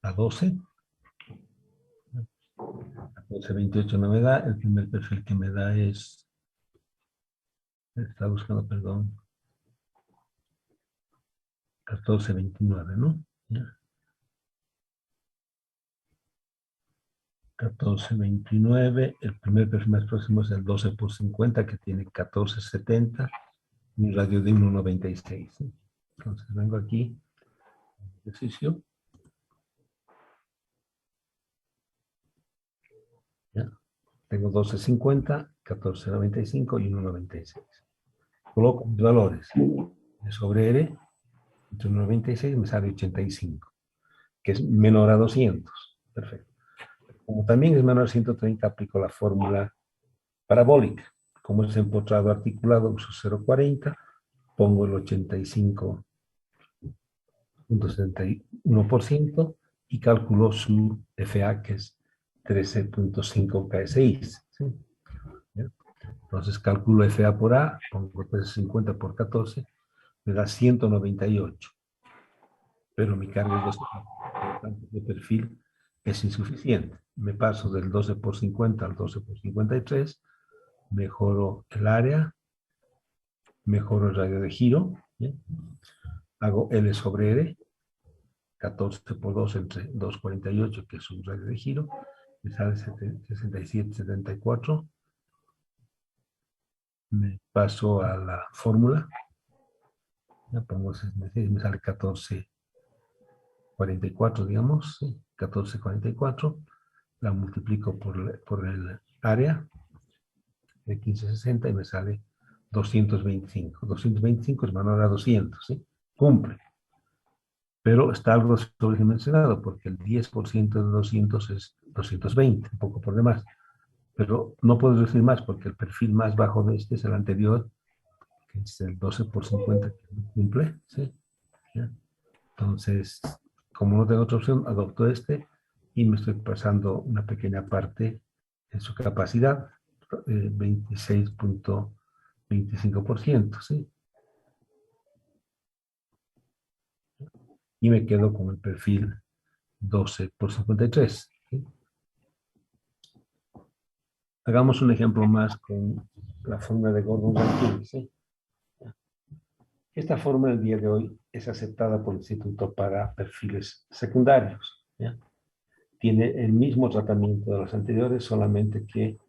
A 12, 14.28 no me da, el primer perfil que me da es, está buscando, perdón, 14.29, ¿no? ¿Ya? 14.29, el primer perfil más próximo es el 12 por 50, que tiene 14.70, y un radio de 1.96. ¿Sí? Entonces vengo aquí, ejercicio. ¿Ya? Tengo 12.50, 14.95 y 1.96. Coloco mis valores. L sobre R, Entre 96 me sale 85, que es menor a 200. Perfecto. Como también es menor a 130, aplico la fórmula parabólica. Como es empotrado articulado, uso 0,40, pongo el 85,71% y calculo su FA, que es 13,5 KSI. ¿Sí? Entonces calculo FA por A, pongo 350 por 14, me da 198. Pero mi carga es 12, por lo tanto, de perfil es insuficiente. Me paso del 12 por 50 al 12 por 53, mejoro el área, mejoro el radio de giro, ¿bien? Hago L sobre R, 14 por 2 entre 2,48, que es un radio de giro, me sale 67,74. Me paso a la fórmula, ya pongo 66, me sale 14,44, digamos, ¿sí? 14,44, la multiplico por el área de 1560 y me sale 225. 225 es menor a 200, ¿sí? Cumple. Pero está algo sobredimensionado porque el 10% de 200 es 220, un poco por demás. Pero no puedo decir más porque el perfil más bajo de este es el anterior, que es el 12 por 50, que no cumple, ¿sí? ¿Ya? Entonces, como no tengo otra opción, adopto este y me estoy pasando una pequeña parte en su capacidad, 26,25%, ¿sí? Y me quedo con el perfil 12 por 53. ¿Sí? Hagamos un ejemplo más con la fórmula de Gordon-Rangel, ¿sí? Esta fórmula el día de hoy es aceptada por el Instituto para perfiles secundarios, ¿ya? Tiene el mismo tratamiento de los anteriores, solamente que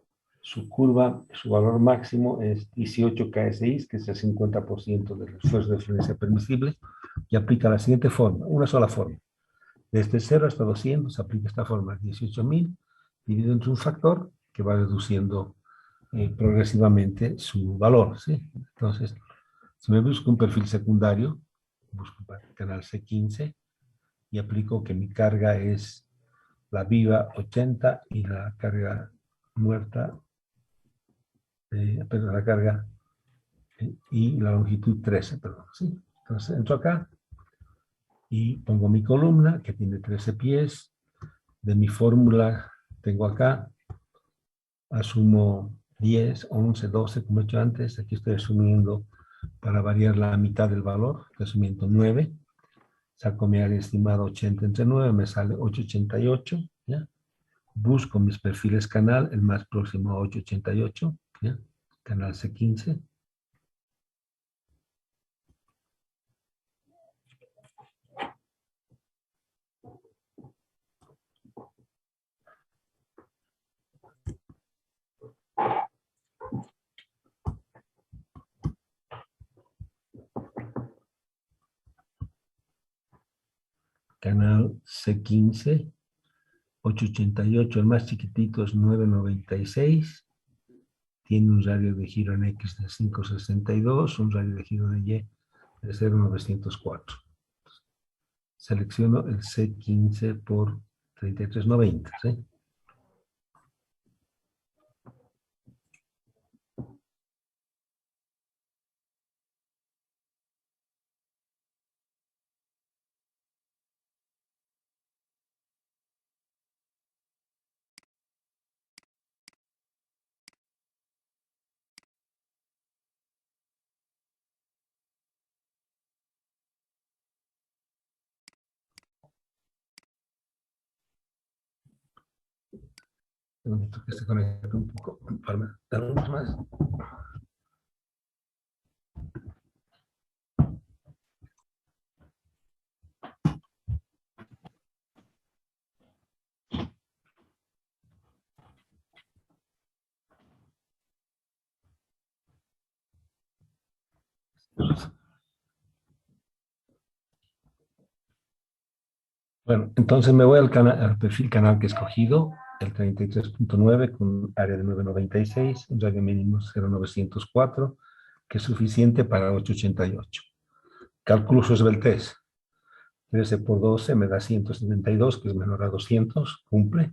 su curva, su valor máximo es 18 KSI, que es el 50% del esfuerzo de referencia permisible, y aplica la siguiente forma, una sola forma. Desde 0 hasta 200 se aplica esta forma, 18.000, dividido entre un factor que va reduciendo progresivamente su valor, ¿sí? Entonces, si me busco un perfil secundario, busco para el canal C15 y aplico que mi carga es la viva 80 y la carga muerta, perdón, la carga y la longitud 13, perdón, ¿sí? Entonces entro acá y pongo mi columna que tiene 13 pies. De mi fórmula tengo acá, asumo 10, 11, 12 como he hecho antes. Aquí estoy asumiendo para variar la mitad del valor, estoy asumiendo 9. Saco mi área estimada 80 entre 9, me sale 888, ¿ya? Busco mis perfiles canal, el más próximo a 888, ¿ya? Canal C15. Canal C15, 888, el más chiquitito es 996, tiene un radio de giro en X de 562, un radio de giro de Y de 0,904. Selecciono el C15 por 3390, ¿sí? Necesito que se conecte un poco para dar unos más. Bueno, entonces me voy al perfil canal que he escogido, el 33.9 con área de 996, un radio mínimo 0,904, que es suficiente para 888. Calculo su esbeltez. 13 por 12 me da 172, que es menor a 200, cumple.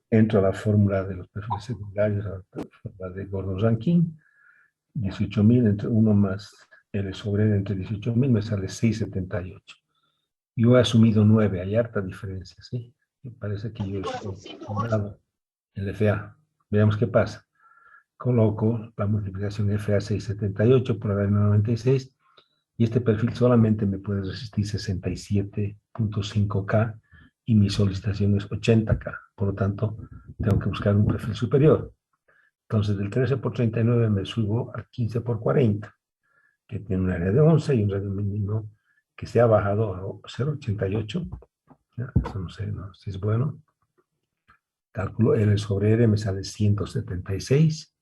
Entro a la fórmula de los perfiles secundarios, a la fórmula de Gordon-Rankin. 18.000 entre 1 más L sobre L entre 18.000 me sale 678. Yo he asumido 9, hay harta diferencia, ¿sí? Me parece que yo he sumado el FA. Veamos qué pasa. Coloco la multiplicación FA 678 por la 96 y este perfil solamente me puede resistir 67.5K y mi solicitación es 80K. Por lo tanto, tengo que buscar un perfil superior. Entonces, del 13 por 39 me subo al 15 por 40, que tiene un área de 11 y un radio mínimo que se ha bajado a 0,88. Eso no sé, ¿no? Si es bueno. Cálculo L sobre R me sale 176,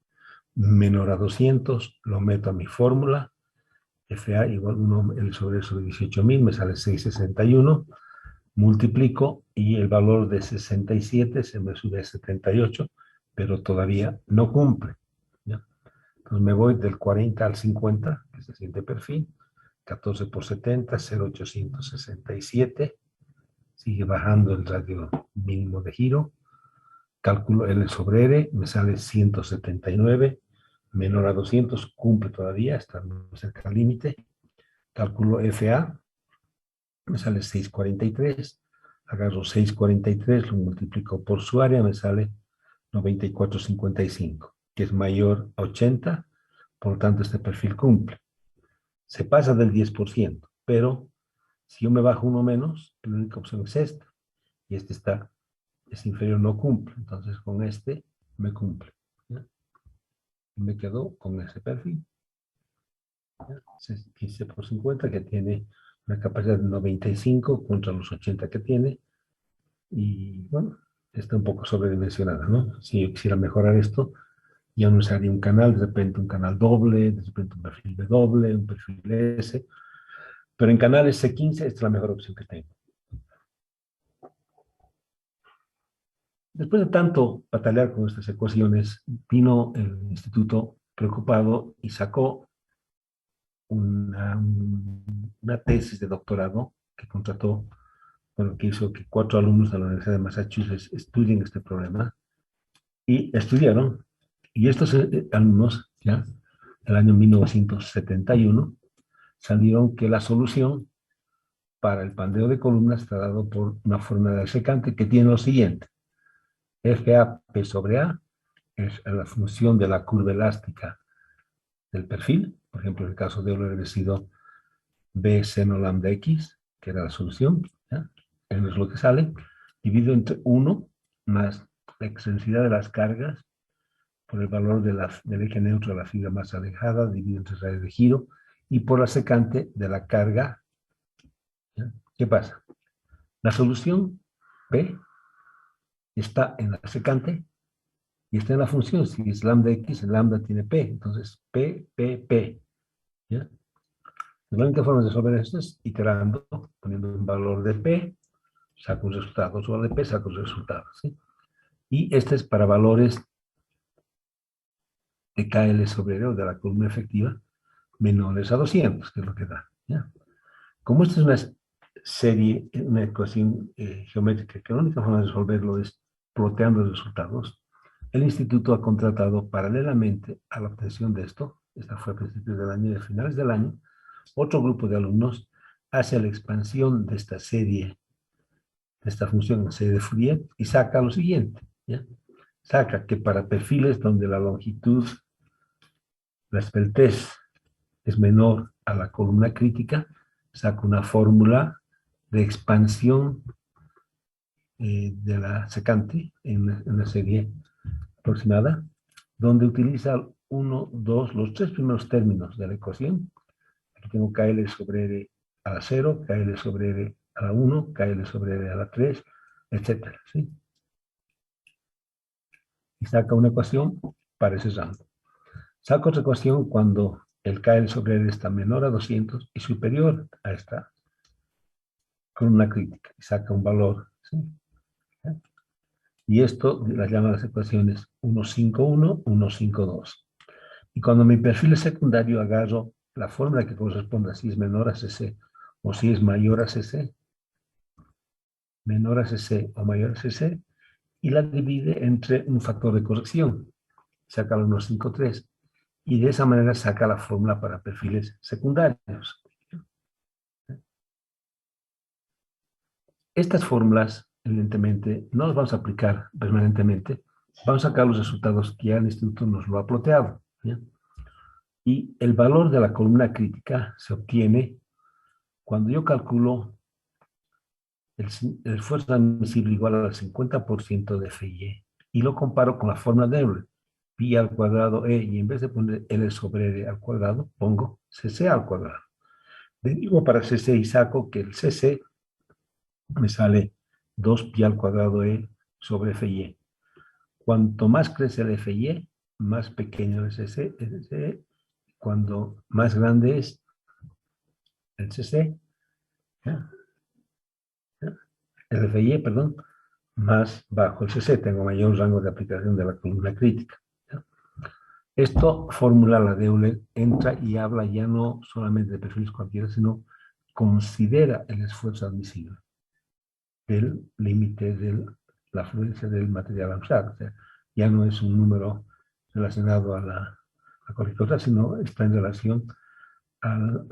menor a 200, lo meto a mi fórmula. FA igual 1 L sobre 18.000 me sale 661. Multiplico y el valor de 67 se me sube a 78, pero todavía no cumple. ¿Ya? Entonces me voy del 40 al 50, que es el siguiente perfil. 14 por 70, 0,867. Sigue bajando el radio mínimo de giro. Cálculo L sobre R, me sale 179, menor a 200, cumple todavía, está cerca del límite. Cálculo FA, me sale 643, agarro 643, lo multiplico por su área, me sale 94,55, que es mayor a 80, por lo tanto este perfil cumple. Se pasa del 10%, pero si yo me bajo uno menos, la única opción es esta, y este es inferior, no cumple, entonces con este me cumple. ¿Ya? Y me quedo con ese perfil. ¿Ya? 15 por 50, que tiene una capacidad de 95 contra los 80 que tiene, y bueno, está un poco sobredimensionada, ¿no? Si yo quisiera mejorar esto, ya no usaría un canal, de repente un canal doble, de repente un perfil de doble, un perfil S, pero en canales C15 esta es la mejor opción que tengo. Después de tanto batallar con estas ecuaciones, vino el instituto preocupado y sacó una tesis de doctorado que contrató, bueno, que hizo que 4 alumnos de la Universidad de Massachusetts estudien este problema y estudiaron. Y estos alumnos, ya, el año 1971, salieron que la solución para el pandeo de columnas está dado por una fórmula de secante que tiene lo siguiente. FAP sobre A es la función de la curva elástica del perfil. Por ejemplo, en el caso de Euler hubiera sido B seno lambda X, que era la solución. ¿Ya? Eso es lo que sale. Dividido entre 1 más la excentricidad de las cargas por el valor del eje neutro de la fibra más alejada, dividido entre radio de giro, y por la secante de la carga. ¿Ya? ¿Qué pasa? La solución P está en la secante y está en la función. Si es lambda X, el lambda tiene P. Entonces, P, P, P. ¿Ya? La única forma de resolver esto es iterando, poniendo un valor de P, saco un resultado, otro valor de P, saco un resultado. ¿Sí? Y este es para valores de KL sobre R, o de la columna efectiva, menores a 200, que es lo que da. ¿Ya? Como esta es una serie, una ecuación geométrica, que la única forma de resolverlo es ploteando los resultados, el instituto ha contratado paralelamente a la obtención de esto, esta fue a principios del año y a finales del año, otro grupo de alumnos hace la expansión de esta serie, de esta función, la serie de Fourier, y saca lo siguiente. ¿Ya? Saca que para perfiles donde la longitud, la esbeltez es menor a la columna crítica, saca una fórmula de expansión de la secante en una serie aproximada, donde utiliza los 3 primeros términos de la ecuación. Aquí tengo KL sobre R a la 0, KL sobre R a la 1, KL sobre R a la 3, etc. ¿Sí? Y saca una ecuación para ese rango. Saca otra ecuación cuando el KL sobre R está menor a 200 y superior a esta columna crítica. Y saca un valor. ¿Sí? Y esto las llama las ecuaciones 151, 152. Y cuando mi perfil es secundario, agarro la fórmula que corresponda si es menor a CC o si es mayor a CC, menor a CC o mayor a CC, y la divide entre un factor de corrección, saca el 153, y de esa manera saca la fórmula para perfiles secundarios. Estas fórmulas, evidentemente, no las vamos a aplicar permanentemente, vamos a sacar los resultados que ya el instituto nos lo ha ploteado, ¿ya? Y el valor de la columna crítica se obtiene cuando yo calculo el esfuerzo admisible igual al 50% de FI y lo comparo con la fórmula de Euler, pi al cuadrado E, y en vez de poner L sobre R al cuadrado, pongo CC al cuadrado. Derivo para CC y saco que el CC me sale 2 pi al cuadrado E sobre FI. Cuanto más crece el FI, más pequeño es CC. Cuando más grande es el CC, ¿ya? El FI, perdón, más bajo el CC, tengo mayor rango de aplicación de la columna crítica, ¿ya? Esto, fórmula la de Euler, entra y habla ya no solamente de perfiles cualquiera, sino considera el esfuerzo admisible del límite de la fluencia del material a usar. O sea, ya no es un número relacionado a cualquier cosa, sino está en relación al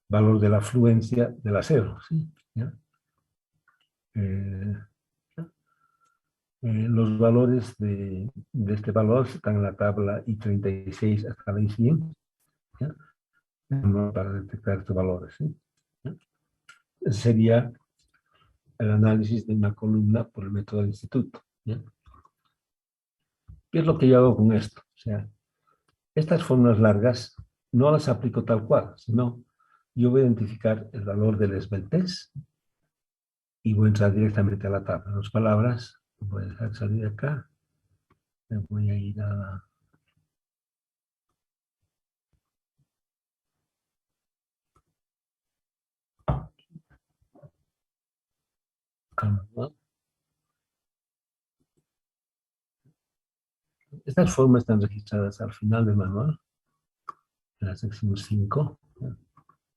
valor de la fluencia del acero, ¿sí? ¿Ya? Los valores de este valor están en la tabla I36 hasta la I100, ¿ya? Para detectar estos valores, ¿sí? ¿Ya? Ese sería el análisis de una columna por el método del instituto, ¿ya? ¿Qué es lo que yo hago con esto? O sea, estas fórmulas largas no las aplico tal cual, sino yo voy a identificar el valor del esbeltez y voy a entrar directamente a la tabla. En otras palabras, voy a dejar salir de acá, me voy a ir a la... Estas fórmulas están registradas al final del manual, en la sección 5, ¿ya?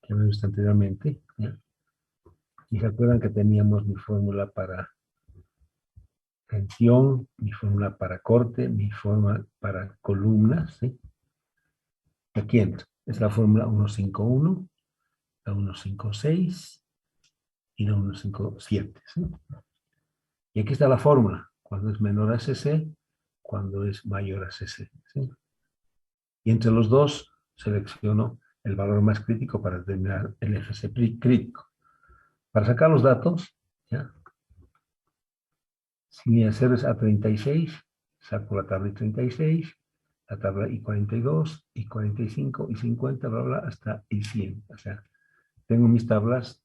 Que hemos visto anteriormente, ¿ya? Y se acuerdan que teníamos mi fórmula para tensión, mi fórmula para corte, mi fórmula para columnas, ¿sí? Aquí entra. Es la fórmula 151, la 156 y la 157, ¿sí? Y aquí está la fórmula, cuando es menor a CC, cuando es mayor a CC, ¿sí? Y entre los dos selecciono el valor más crítico para determinar el FC crítico. Para sacar los datos, ¿ya? Si mi acero es A36, saco la tabla I36, la tabla I42, I45, I50, bla, bla, hasta I100. O sea, tengo mis tablas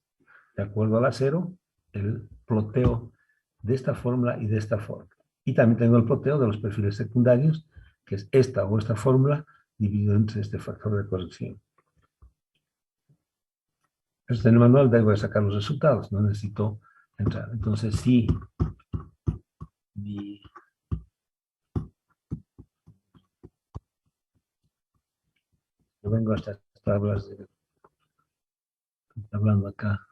de acuerdo al acero, el ploteo de esta fórmula y de esta fórmula. Y también tengo el ploteo de los perfiles secundarios, que es esta o esta fórmula, dividido entre este factor de corrección. Esto en el manual debo sacar los resultados, no necesito entrar. Entonces, si yo vengo a estas tablas, hablando acá.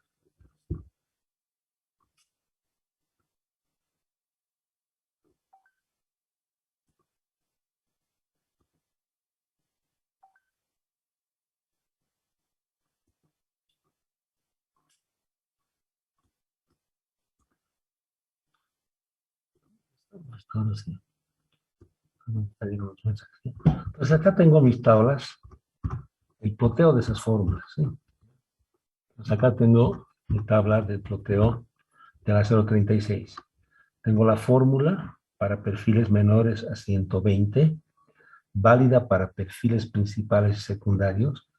Pues acá tengo mis tablas, el ploteo de esas fórmulas, ¿sí? Pues acá tengo mi tabla de ploteo de la 036. Tengo la fórmula para perfiles menores a 120, válida para perfiles principales y secundarios,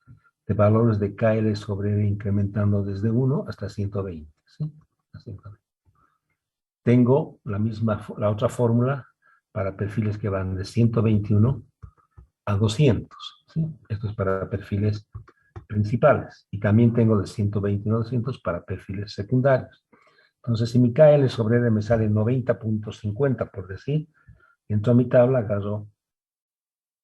de valores de KL sobre R incrementando desde 1 hasta 120, ¿sí? A 120. Tengo la otra fórmula para perfiles que van de 121 a 200, ¿sí? Esto es para perfiles principales. Y también tengo de 121 a 200 para perfiles secundarios. Entonces, si mi KL sobre R me sale 90.50, por decir, entro a mi tabla, agarro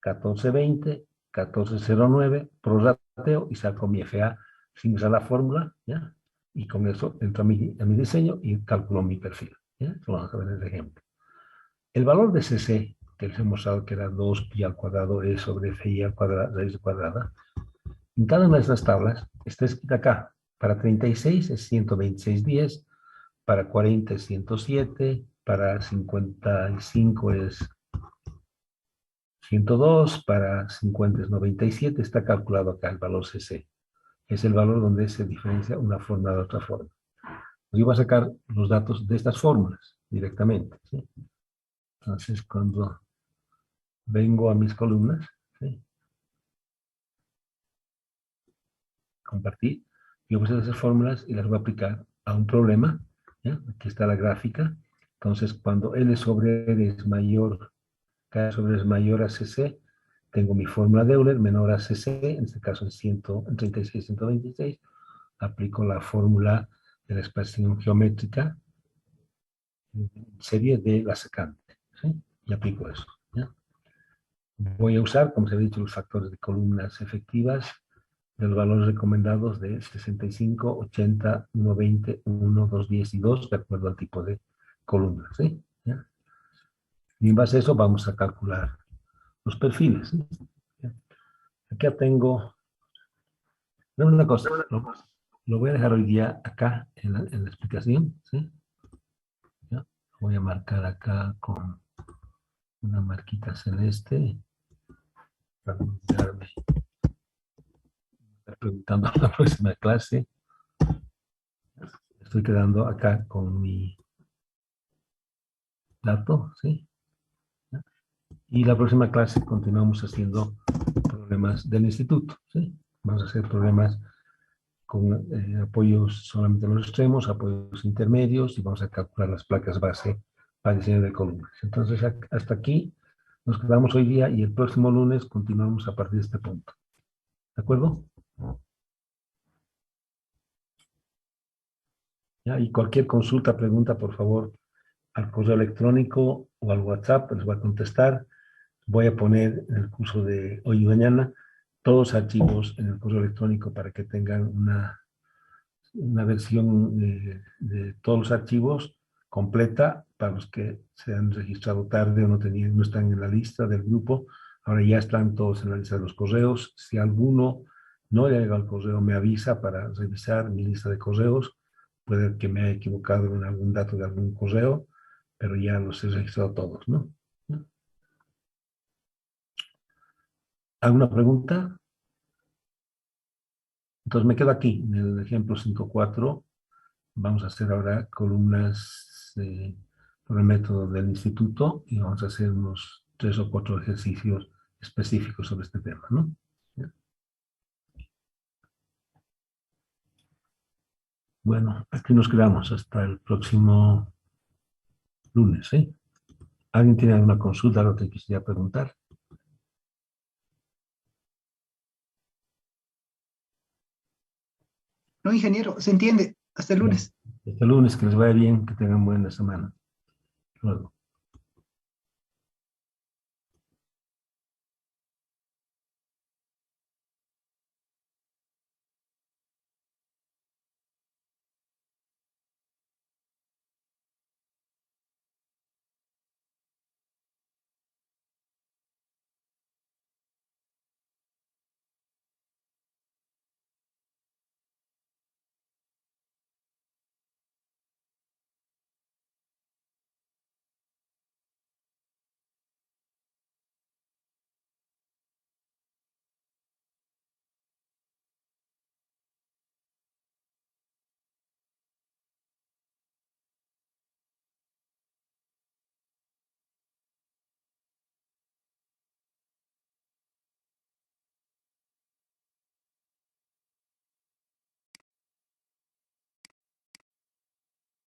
1420 1409, prorrateo y saco mi FA sin usar la fórmula, ¿ya? Y con eso entro a mi diseño y calculo mi perfil, ¿ya? Eso vamos a ver en el ejemplo. El valor de CC, que les hemos dado que era 2pi al cuadrado e sobre fi al cuadrado, raíz cuadrada, en cada una de estas tablas está escrita acá. Para 36 es 126 para 40 es 107, para 55 es 102, para 50 es 97, está calculado acá el valor CC. Es el valor donde se diferencia una forma de otra forma. Yo voy a sacar los datos de estas fórmulas directamente, ¿sí? Entonces, cuando vengo a mis columnas, ¿sí? Compartir, yo voy a usar esas fórmulas y las voy a aplicar a un problema, ¿ya? Aquí está la gráfica. Entonces, cuando L sobre R es mayor, K sobre R es mayor a CC, tengo mi fórmula de Euler menor a CC, en este caso es 136, 126, aplico la fórmula de la expresión geométrica en serie de la secante, ¿sí? Y aplico eso, ¿ya? Voy a usar, como se ha dicho, los factores de columnas efectivas de los valores recomendados de 65, 80, 120, 1, 2, 10 y 2, de acuerdo al tipo de columna, ¿sí? ¿Ya? Y en base a eso vamos a calcular los perfiles, ¿sí? Aquí ya tengo una cosa, lo voy a dejar hoy día acá en la explicación, ¿sí? ¿Ya? Voy a marcar acá con una marquita celeste para no olvidarme. Estar preguntando a la próxima clase. Estoy quedando acá con mi dato, ¿sí? ¿Ya? Y la próxima clase continuamos haciendo problemas del instituto, ¿sí? Vamos a hacer problemas con apoyos solamente en los extremos, apoyos intermedios, y vamos a calcular las placas base para diseño de columnas. Entonces, hasta aquí nos quedamos hoy día y el próximo lunes continuamos a partir de este punto. ¿De acuerdo? ¿Ya? Y cualquier consulta, pregunta, por favor, al correo electrónico o al WhatsApp, les voy a contestar. Voy a poner en el curso de hoy y mañana todos los archivos en el correo electrónico para que tengan una versión de todos los archivos completa para los que se han registrado tarde o no están en la lista del grupo. Ahora ya están todos en la lista de los correos. Si alguno no le ha llegado el correo, me avisa para revisar mi lista de correos. Puede que me haya equivocado en algún dato de algún correo, pero ya los he registrado todos, ¿no? ¿Alguna pregunta? Entonces me quedo aquí, en el ejemplo 5.4. Vamos a hacer ahora columnas por el método del instituto y vamos a hacer unos 3 o 4 ejercicios específicos sobre este tema, ¿no? ¿Ya? Bueno, aquí nos quedamos hasta el próximo lunes, ¿eh? ¿Alguien tiene alguna consulta, algo que quisiera preguntar? No, ingeniero, se entiende. Hasta el lunes. Hasta el lunes, que les vaya bien, que tengan buena semana. Hasta luego.